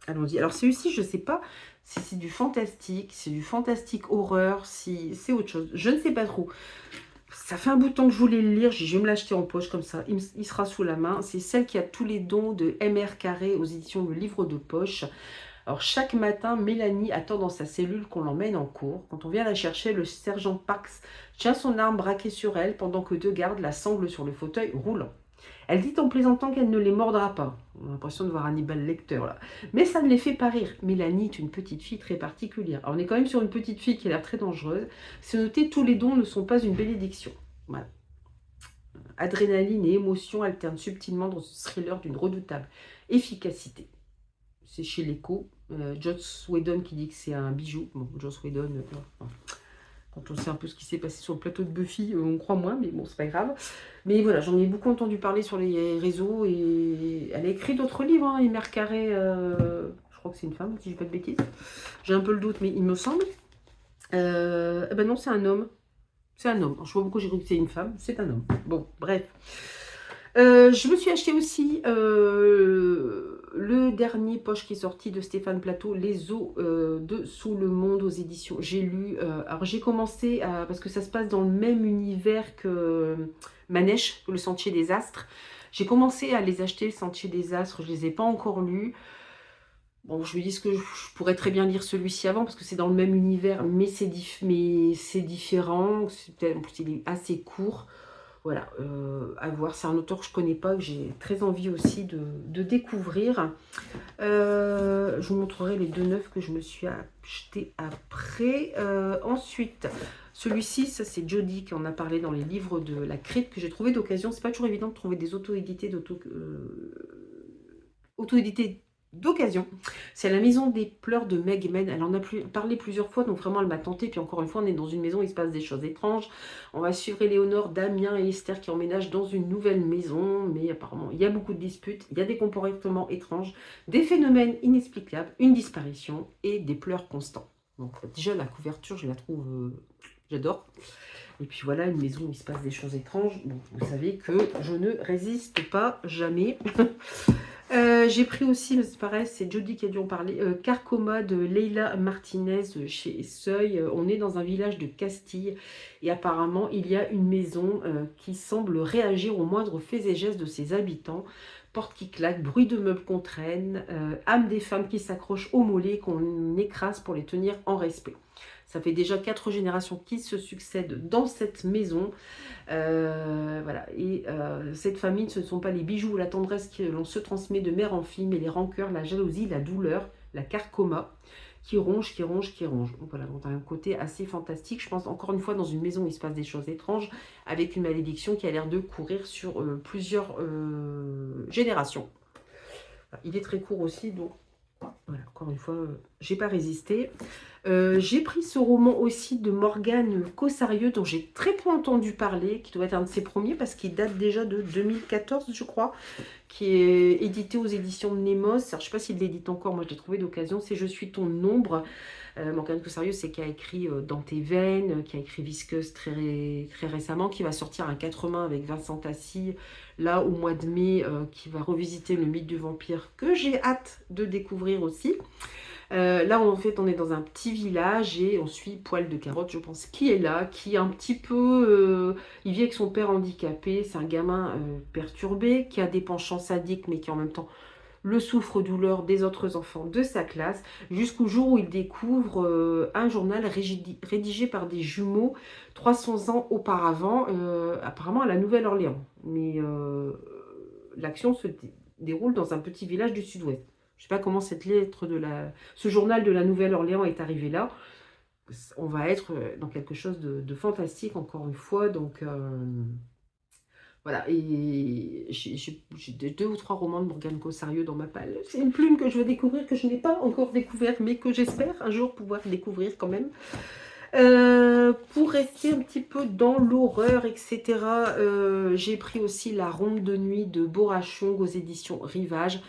Speaker 1: Allons-y. Alors celui-ci, je ne sais pas si c'est du fantastique horreur, si c'est autre chose. Je ne sais pas trop. Ça fait un bout de temps que je voulais le lire, je vais me l'acheter en poche comme ça, il sera sous la main. C'est celle qui a tous les dons de MR Carré aux éditions Le Livre de Poche. Alors, chaque matin, Mélanie attend dans sa cellule qu'on l'emmène en cours. Quand on vient la chercher, le sergent Parks tient son arme braquée sur elle pendant que deux gardes la sanglent sur le fauteuil roulant. Elle dit en plaisantant qu'elle ne les mordra pas. On a l'impression de voir Hannibal Lecter là. Mais ça ne les fait pas rire. Mélanie est une petite fille très particulière. Alors, on est quand même sur une petite fille qui a l'air très dangereuse. C'est noté, tous les dons ne sont pas une bénédiction. Voilà. Adrénaline et émotion alternent subtilement dans ce thriller d'une redoutable efficacité. C'est chez l'Echo. Joss Whedon qui dit que c'est un bijou. Bon, Joss Whedon, quand on sait un peu ce qui s'est passé sur le plateau de Buffy, on croit moins, mais bon, c'est pas grave. Mais voilà, j'en ai beaucoup entendu parler sur les réseaux et elle a écrit d'autres livres. Hein, Emer Carré, je crois que c'est une femme, si je dis pas de bêtises. J'ai un peu le doute, mais il me semble. Eh ben non, c'est un homme. C'est un homme. Alors, je sais pas pourquoi j'ai cru que c'est une femme. C'est un homme. Bon, bref. Je me suis acheté aussi le dernier poche qui est sorti de Stéphane Plateau, Les eaux de Sous le Monde aux éditions. J'ai lu, alors j'ai commencé, parce que ça se passe dans le même univers que Manèche, le Sentier des Astres. J'ai commencé à les acheter, le Sentier des Astres, je ne les ai pas encore lus. Bon, je me dis que je pourrais très bien lire celui-ci avant, parce que c'est dans le même univers, mais c'est différent. En plus, il est assez court. Voilà, à voir. C'est un auteur que je ne connais pas, que j'ai très envie aussi de découvrir. Je vous montrerai les deux neufs que je me suis achetés après. Ensuite, celui-ci, ça c'est Jodie qui en a parlé dans les livres de la Crypte que j'ai trouvé d'occasion. C'est pas toujours évident de trouver des auto-édités d'occasion. C'est La Maison des Pleurs de Meg Men. Elle en a parlé plusieurs fois, donc vraiment elle m'a tenté. Puis encore une fois, on est dans une maison où il se passe des choses étranges. On va suivre Éléonore, Damien et Esther qui emménagent dans une nouvelle maison, mais apparemment il y a beaucoup de disputes, il y a des comportements étranges, des phénomènes inexplicables, une disparition et des pleurs constants. Donc déjà la couverture, je la trouve, j'adore. Et puis voilà, une maison où il se passe des choses étranges. Donc vous savez que je ne résiste pas jamais. J'ai pris aussi, mais c'est pareil, c'est Jodie qui a dû en parler, Carcoma de Leila Martinez chez Seuil. On est dans un village de Castille et apparemment il y a une maison qui semble réagir aux moindres faits et gestes de ses habitants. Porte qui claque, bruit de meubles qu'on traîne, âme des femmes qui s'accrochent aux mollets qu'on écrase pour les tenir en respect. Ça fait déjà 4 générations qui se succèdent dans cette maison. Voilà. Et cette famille, ce ne sont pas les bijoux ou la tendresse que l'on se transmet de mère en fille, mais les rancœurs, la jalousie, la douleur, la carcoma, qui ronge, qui ronge, qui ronge. Donc voilà, on a un côté assez fantastique. Je pense encore une fois dans une maison où il se passe des choses étranges, avec une malédiction qui a l'air de courir sur plusieurs générations. Il est très court aussi, donc voilà, encore une fois, j'ai pas résisté. J'ai pris ce roman aussi de Morgane Cossarieux, dont j'ai très peu entendu parler, qui doit être un de ses premiers, parce qu'il date déjà de 2014, je crois, qui est édité aux éditions de Nemos. Alors, je ne sais pas s'il l'édite encore, moi je l'ai trouvé d'occasion, c'est Je suis ton ombre. Morgane Cossarieux, c'est qui a écrit Dans tes veines, qui a écrit Visqueuse très récemment, qui va sortir un 4 mains avec Vincent Tassi, là au mois de mai, qui va revisiter le mythe du vampire, que j'ai hâte de découvrir aussi. Là, en fait, on est dans un petit village et on suit Poil de Carotte, je pense, qui est là, qui est un petit peu... il vit avec son père handicapé, c'est un gamin perturbé, qui a des penchants sadiques, mais qui en même temps le souffre-douleur des autres enfants de sa classe, jusqu'au jour où il découvre un journal rédigé par des jumeaux 300 ans auparavant, apparemment à la Nouvelle-Orléans. Mais l'action se déroule dans un petit village du sud-ouest. Je ne sais pas comment cette lettre ce journal de la Nouvelle-Orléans est arrivé là. On va être dans quelque chose de fantastique, encore une fois. Donc, voilà. Et j'ai 2 ou 3 romans de Morgane Cossarieux dans ma palle. C'est une plume que je veux découvrir, que je n'ai pas encore découvert, mais que j'espère un jour pouvoir découvrir quand même. Pour rester un petit peu dans l'horreur, etc., j'ai pris aussi La Ronde de nuit de Borachon aux éditions Rivage,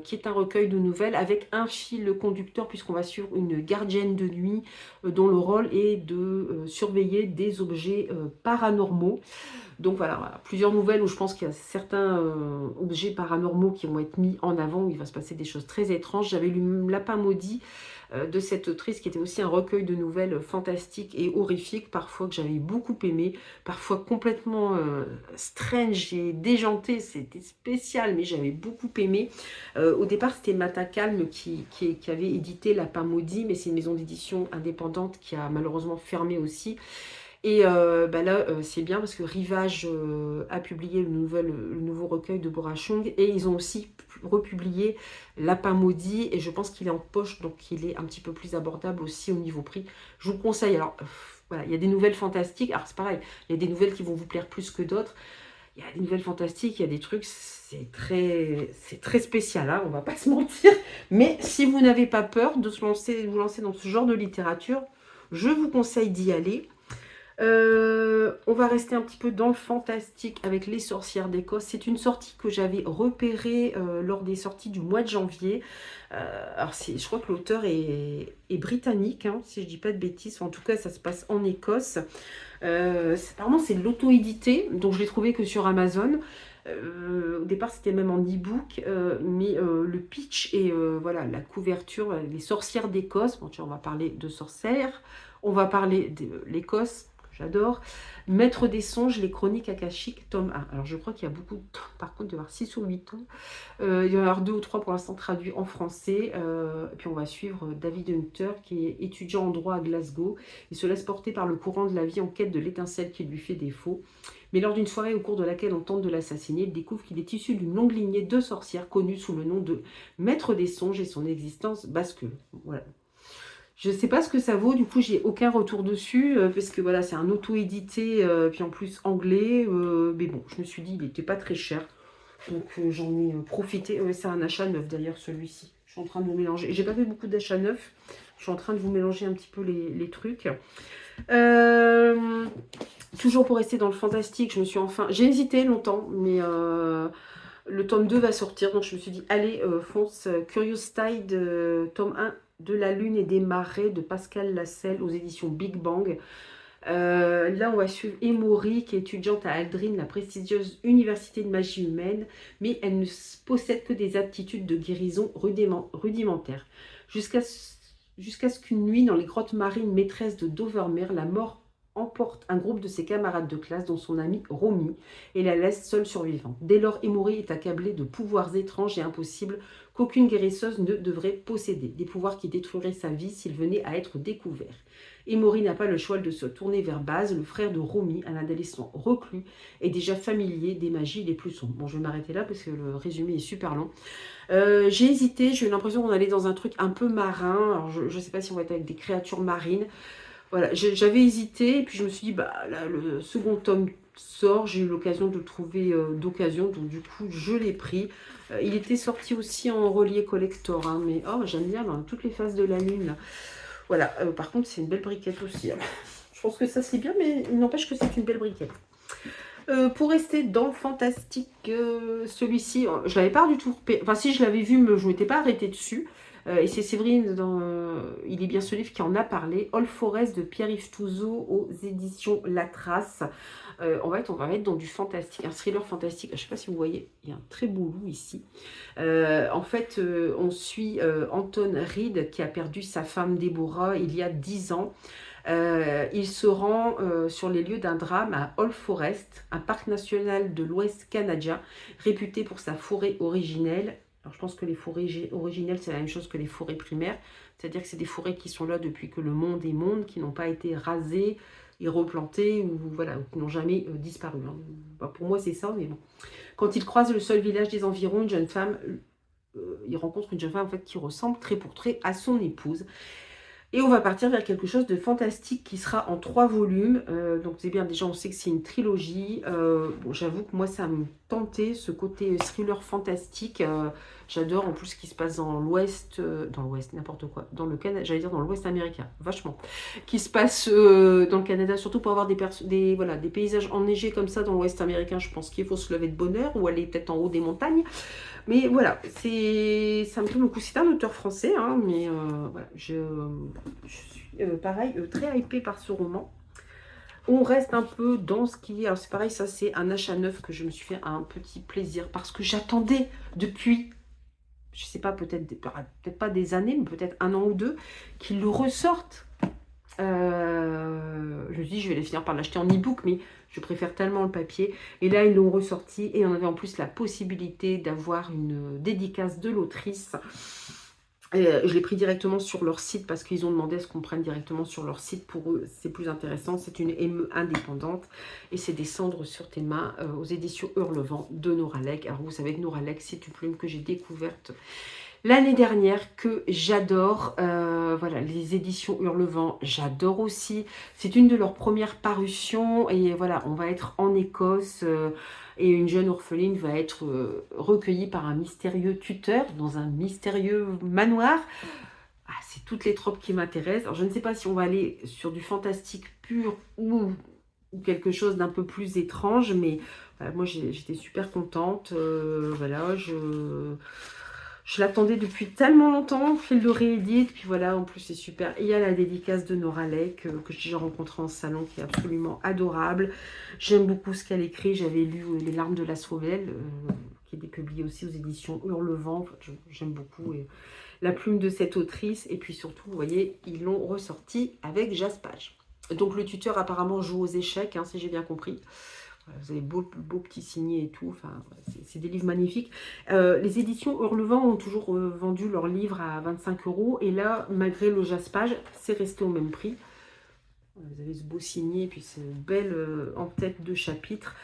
Speaker 1: qui est un recueil de nouvelles avec un fil conducteur, puisqu'on va suivre une gardienne de nuit dont le rôle est de surveiller des objets paranormaux. Donc voilà, plusieurs nouvelles où je pense qu'il y a certains objets paranormaux qui vont être mis en avant, où il va se passer des choses très étranges. J'avais lu Lapin maudit de cette autrice qui était aussi un recueil de nouvelles fantastiques et horrifiques, parfois que j'avais beaucoup aimé, parfois complètement strange et déjanté, c'était spécial, mais j'avais beaucoup aimé. Au départ, c'était Mata Calme qui avait édité Lapin Maudit, mais c'est une maison d'édition indépendante qui a malheureusement fermé aussi. Et bah là, c'est bien parce que Rivage a publié le nouveau recueil de Borachung et ils ont aussi republié Lapin Maudit et je pense qu'il est en poche, donc il est un petit peu plus abordable aussi au niveau prix. Je vous conseille, alors voilà, il y a des nouvelles fantastiques, alors c'est pareil, il y a des nouvelles qui vont vous plaire plus que d'autres. Il y a des nouvelles fantastiques, il y a des trucs, c'est très spécial, hein, on va pas se mentir. Mais si vous n'avez pas peur de vous lancer dans ce genre de littérature, je vous conseille d'y aller. On va rester un petit peu dans le fantastique avec Les Sorcières d'Écosse. C'est une sortie que j'avais repérée lors des sorties du mois de janvier. Alors je crois que l'auteur est britannique, hein, si je dis pas de bêtises. En tout cas, ça se passe en Écosse. Apparemment, c'est de l'auto-édité, donc je l'ai trouvé que sur Amazon. Au départ, c'était même en e-book, mais le pitch et voilà, la couverture, les sorcières d'Écosse. Bon, tiens, on va parler de sorcières, on va parler de l'Écosse, que j'adore. Maître des songes, les chroniques akashiques, tome 1. Alors, je crois qu'il y a beaucoup de tomes, par contre, il va y avoir 6 ou 8 tomes. Il va y en avoir 2 ou 3 pour l'instant traduits en français. Et puis, on va suivre David Hunter, qui est étudiant en droit à Glasgow. Il se laisse porter par le courant de la vie en quête de l'étincelle qui lui fait défaut. Mais lors d'une soirée au cours de laquelle on tente de l'assassiner, il découvre qu'il est issu d'une longue lignée de sorcières connues sous le nom de Maître des songes et son existence bascule. Voilà. Je ne sais pas ce que ça vaut, du coup j'ai aucun retour dessus, parce que voilà, c'est un auto-édité, puis en plus anglais, mais bon, je me suis dit, il n'était pas très cher, donc j'en ai profité. C'est un achat neuf d'ailleurs celui-ci, je suis en train de vous mélanger, j'ai pas fait beaucoup d'achats neufs, je suis en train de vous mélanger un petit peu les trucs. Toujours pour rester dans le fantastique, j'ai hésité longtemps, mais le tome 2 va sortir, donc je me suis dit, allez, fonce, Curious Tide, tome 1, de la lune et des marais, de Pascal Lasselle, aux éditions Big Bang. Là, on va suivre Emory, qui est étudiante à Aldrin, la prestigieuse université de magie humaine, mais elle ne possède que des aptitudes de guérison rudimentaires. Jusqu'à ce qu'une nuit, dans les grottes marines maîtresses de Dovermere, la mort emporte un groupe de ses camarades de classe, dont son ami Romy, et la laisse seule survivante. Dès lors, Emory est accablée de pouvoirs étranges et impossibles qu'aucune guérisseuse ne devrait posséder, des pouvoirs qui détruiraient sa vie s'il venait à être découvert. Emory n'a pas le choix de se tourner vers Baz, le frère de Romy, un adolescent reclus et déjà familier des magies les plus sombres. Bon, je vais m'arrêter là parce que le résumé est super long. J'ai hésité, j'ai eu l'impression qu'on allait dans un truc un peu marin. Alors, je ne sais pas si on va être avec des créatures marines. Voilà, j'avais hésité, et puis je me suis dit, bah là, le second tome sort, j'ai eu l'occasion de le trouver d'occasion, donc du coup, je l'ai pris. Il était sorti aussi en relié collector, hein, mais oh, j'aime bien dans toutes les phases de la lune. Là. Voilà, par contre, c'est une belle briquette aussi. Hein. Je pense que ça, c'est bien, mais il n'empêche que c'est une belle briquette. Pour rester dans le fantastique, celui-ci, je l'avais pas du tout repéré. Enfin, si je l'avais vu, mais je ne m'étais pas arrêtée dessus. Et c'est Séverine, il est bien ce livre qui en a parlé. All Forest de Pierre-Yves Touzeau aux éditions La Trace. On va être dans du fantastique, un thriller fantastique. Je ne sais pas si vous voyez, il y a un très beau loup ici. En fait, on suit Anton Reed qui a perdu sa femme Déborah il y a 10 ans. Il se rend sur les lieux d'un drame à All Forest, un parc national de l'Ouest canadien, réputé pour sa forêt originelle. Alors je pense que les forêts originelles, c'est la même chose que les forêts primaires, c'est-à-dire que c'est des forêts qui sont là depuis que le monde est monde, qui n'ont pas été rasées et replantées, ou voilà, ou qui n'ont jamais disparu. Hein. Bah, pour moi, c'est ça, mais bon. Quand il croise le seul village des environs, il rencontre une jeune femme en fait, qui ressemble trait pour trait à son épouse. Et on va partir vers quelque chose de fantastique qui sera en 3 volumes. Donc c'est bien, déjà on sait que c'est une trilogie. Bon, j'avoue que moi ça me tentait, ce côté thriller fantastique. J'adore en plus ce qui se passe dans l'Ouest, n'importe quoi, dans le Canada, j'allais dire dans l'Ouest américain, vachement. Qui se passe dans le Canada, surtout pour avoir des paysages enneigés comme ça dans l'Ouest américain. Je pense qu'il faut se lever de bonne heure ou aller peut-être en haut des montagnes. Mais voilà, ça me plaît beaucoup. C'est un auteur français, hein, mais voilà, je suis pareil, très hypée par ce roman. On reste un peu dans ce qui est... Alors c'est pareil, ça c'est un achat neuf que je me suis fait un petit plaisir parce que j'attendais depuis, je sais pas, peut-être pas des années, mais peut-être 1 an ou 2, qu'ils le ressortent. Je me dis, je vais les finir par l'acheter en e-book, mais je préfère tellement le papier. Et là, ils l'ont ressorti et on avait en plus la possibilité d'avoir une dédicace de l'autrice. Je l'ai pris directement sur leur site parce qu'ils ont demandé à ce qu'on prenne directement sur leur site. Pour eux, c'est plus intéressant. C'est une ME indépendante et c'est Descendre sur tes mains aux éditions Hurlevent de Nora Legg. Alors, vous savez que Nora Legg, c'est une plume que j'ai découverte l'année dernière, que j'adore. Voilà, les éditions Hurlevent, j'adore aussi. C'est une de leurs premières parutions. Et voilà, on va être en Écosse. Et une jeune orpheline va être recueillie par un mystérieux tuteur dans un mystérieux manoir. Ah, c'est toutes les tropes qui m'intéressent. Alors, je ne sais pas si on va aller sur du fantastique pur ou quelque chose d'un peu plus étrange. Mais voilà, moi, j'étais super contente. Voilà, je l'attendais depuis tellement longtemps, qu'il le réédite, puis voilà, en plus c'est super. Il y a la dédicace de Nora Legg, que j'ai rencontrée en salon, qui est absolument adorable. J'aime beaucoup ce qu'elle écrit, j'avais lu Les larmes de la Sauvelle, qui est publié aussi aux éditions Hurlevent. Enfin, j'aime beaucoup la plume de cette autrice, et puis surtout, vous voyez, ils l'ont ressorti avec Jaspage. Donc le tuteur apparemment joue aux échecs, hein, si j'ai bien compris. Vous avez beau petit signé et tout, enfin, c'est des livres magnifiques. Les éditions Hurlevent ont toujours vendu leurs livres à 25 €, et là, malgré le jaspage, c'est resté au même prix. Vous avez ce beau signé, et puis cette belle en-tête de chapitre.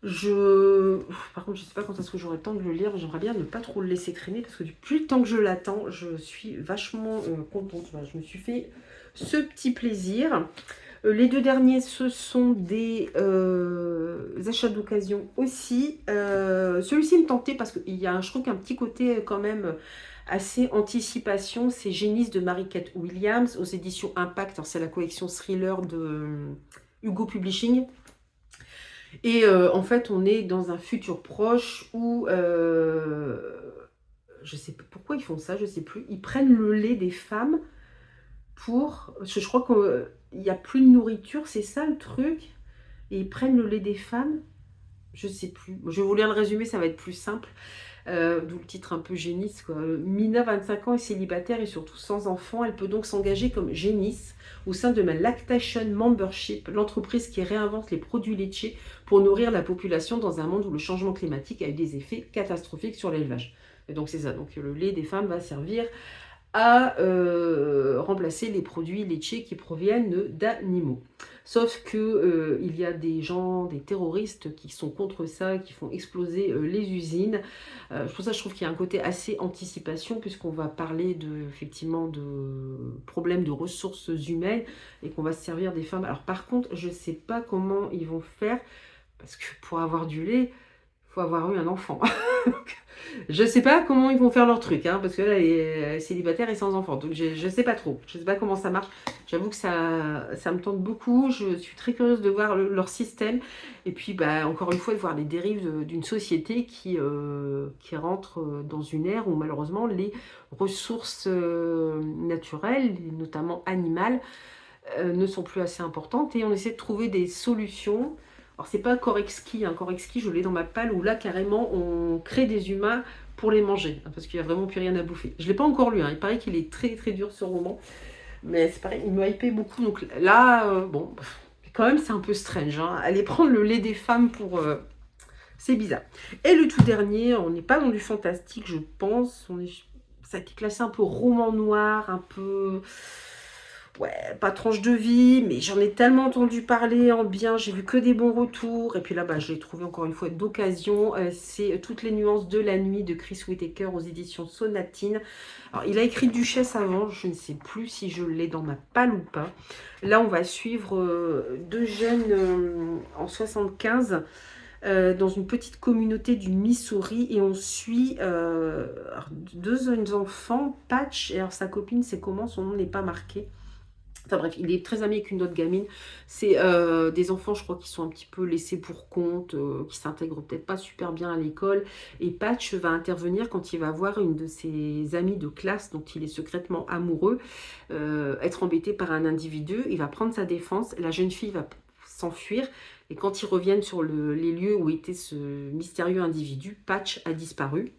Speaker 1: Par contre, je ne sais pas quand est-ce que j'aurai le temps de le lire. J'aimerais bien ne pas trop le laisser traîner, parce que depuis le temps que je l'attends, je suis vachement contente. Voilà, je me suis fait ce petit plaisir. Les deux derniers, ce sont des achats d'occasion aussi. Celui-ci me tentait parce qu'il y a, je trouve, qu'un petit côté quand même assez anticipation. C'est Génisse de Marie-Kate Williams aux éditions Impact. C'est la collection thriller de Hugo Publishing. Et en fait, on est dans un futur proche où je sais pas pourquoi ils font ça, je sais plus. Ils prennent le lait des femmes parce que je crois qu'il n'y a plus de nourriture, c'est ça le truc. Et ils prennent le lait des femmes, je sais plus. Je vais vous lire le résumé, ça va être plus simple. D'où le titre un peu génisse, quoi. Mina, 25 ans, est célibataire et surtout sans enfant. Elle peut donc s'engager comme génisse au sein de ma Lactation Membership, l'entreprise qui réinvente les produits laitiers pour nourrir la population dans un monde où le changement climatique a eu des effets catastrophiques sur l'élevage. Et donc c'est ça, donc le lait des femmes va servir à remplacer les produits laitiers qui proviennent d'animaux. Sauf que il y a des gens, des terroristes qui sont contre ça, qui font exploser les usines. Pour ça, je trouve qu'il y a un côté assez anticipation, puisqu'on va parler effectivement de problèmes de ressources humaines et qu'on va se servir des femmes. Alors par contre, je ne sais pas comment ils vont faire, parce que pour avoir du lait, il faut avoir eu un enfant. Je sais pas comment ils vont faire leur truc, hein, parce que là, elle est célibataire et sans enfant. Donc, je sais pas trop. Je sais pas comment ça marche. J'avoue que ça me tente beaucoup. Je suis très curieuse de voir leur système. Et puis, bah, encore une fois, de voir les dérives d'une société qui rentre dans une ère où, malheureusement, les ressources naturelles, notamment animales, ne sont plus assez importantes. Et on essaie de trouver des solutions. Alors, c'est pas Korexki, hein. Korexki, je l'ai dans ma palle, où là, carrément, on crée des humains pour les manger, hein, parce qu'il n'y a vraiment plus rien à bouffer. Je ne l'ai pas encore lu, hein. Il paraît qu'il est très très dur, ce roman, mais c'est pareil, il m'a hypé beaucoup. Donc là, bon, quand même, c'est un peu strange, hein. Aller prendre le lait des femmes pour... c'est bizarre. Et le tout dernier, on n'est pas dans du fantastique, je pense. Ça a été classé un peu roman noir, un peu... Ouais, pas tranche de vie, mais j'en ai tellement entendu parler en bien, j'ai vu que des bons retours. Et puis là, bah, je l'ai trouvé encore une fois d'occasion. C'est Toutes les nuances de la nuit de Chris Whittaker aux éditions Sonatine. Alors, il a écrit Duchesse avant, je ne sais plus si je l'ai dans ma palle ou pas. Là, on va suivre deux jeunes en 75 dans une petite communauté du Missouri, et on suit deux jeunes enfants, Patch, et alors sa copine, c'est comment, son nom n'est pas marqué. Enfin bref, il est très ami avec une autre gamine. C'est des enfants, je crois, qui sont un petit peu laissés pour compte, qui s'intègrent peut-être pas super bien à l'école. Et Patch va intervenir quand il va voir une de ses amies de classe, dont il est secrètement amoureux, être embêté par un individu. Il va prendre sa défense. La jeune fille va s'enfuir. Et quand ils reviennent sur les lieux où était ce mystérieux individu, Patch a disparu.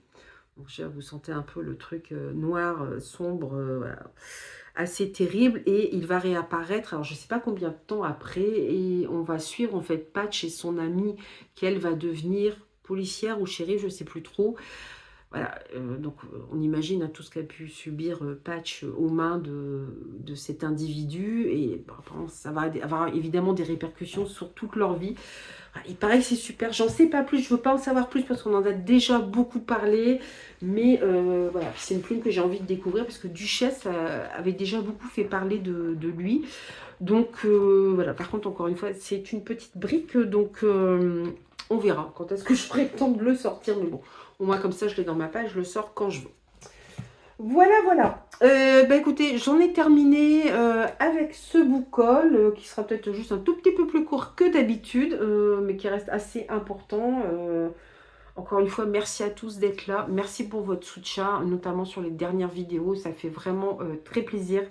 Speaker 1: Donc, vous sentez un peu le truc noir, sombre, voilà. assez terrible et il va réapparaître, alors je ne sais pas combien de temps après, et on va suivre en fait Patch et son amie, qu'elle va devenir policière ou shérif, je ne sais plus trop. Voilà, donc on imagine tout ce qu'a pu subir Patch aux mains de cet individu, et bon, ça va avoir évidemment des répercussions sur toute leur vie. Il paraît que c'est super, j'en sais pas plus, je veux pas en savoir plus parce qu'on en a déjà beaucoup parlé, mais voilà, c'est une plume que j'ai envie de découvrir parce que Duchesse avait déjà beaucoup fait parler de lui. Donc voilà, par contre, encore une fois, c'est une petite brique, donc on verra quand est-ce que je prétends le sortir, mais bon, au moins comme ça, je l'ai dans ma page, je le sors quand je veux. Voilà, voilà. Bah écoutez, j'en ai terminé avec ce book-haul qui sera peut-être juste un tout petit peu plus court que d'habitude, mais qui reste assez important. Encore une fois, merci à tous d'être là. Merci pour votre soutien, notamment sur les dernières vidéos. Ça fait vraiment très plaisir.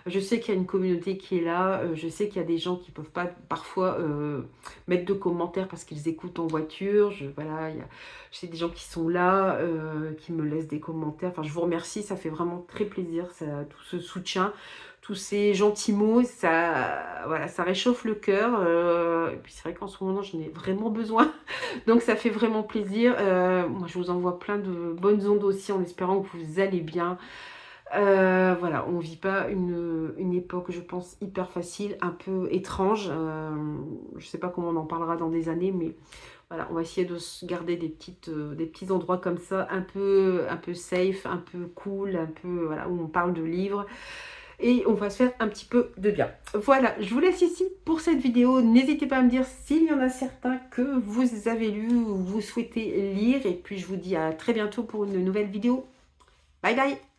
Speaker 1: Je sais qu'il y a une communauté qui est là. Je sais qu'il y a des gens qui ne peuvent pas parfois mettre de commentaires parce qu'ils écoutent en voiture. Voilà, je sais des gens qui sont là, qui me laissent des commentaires. Enfin, je vous remercie. Ça fait vraiment très plaisir, tout ce soutien. Tous ces gentils mots, ça, voilà, ça réchauffe le cœur. Et puis c'est vrai qu'en ce moment, j'en ai vraiment besoin. Donc ça fait vraiment plaisir. Moi, je vous envoie plein de bonnes ondes aussi en espérant que vous allez bien. Voilà, on ne vit pas une époque, je pense, hyper facile, un peu étrange. Je ne sais pas comment on en parlera dans des années, mais voilà, on va essayer de se garder des petits endroits comme ça, un peu safe, un peu cool, un peu, voilà, où on parle de livres. Et on va se faire un petit peu de bien. Voilà, je vous laisse ici pour cette vidéo. N'hésitez pas à me dire s'il y en a certains que vous avez lu ou vous souhaitez lire. Et puis je vous dis à très bientôt pour une nouvelle vidéo. Bye bye!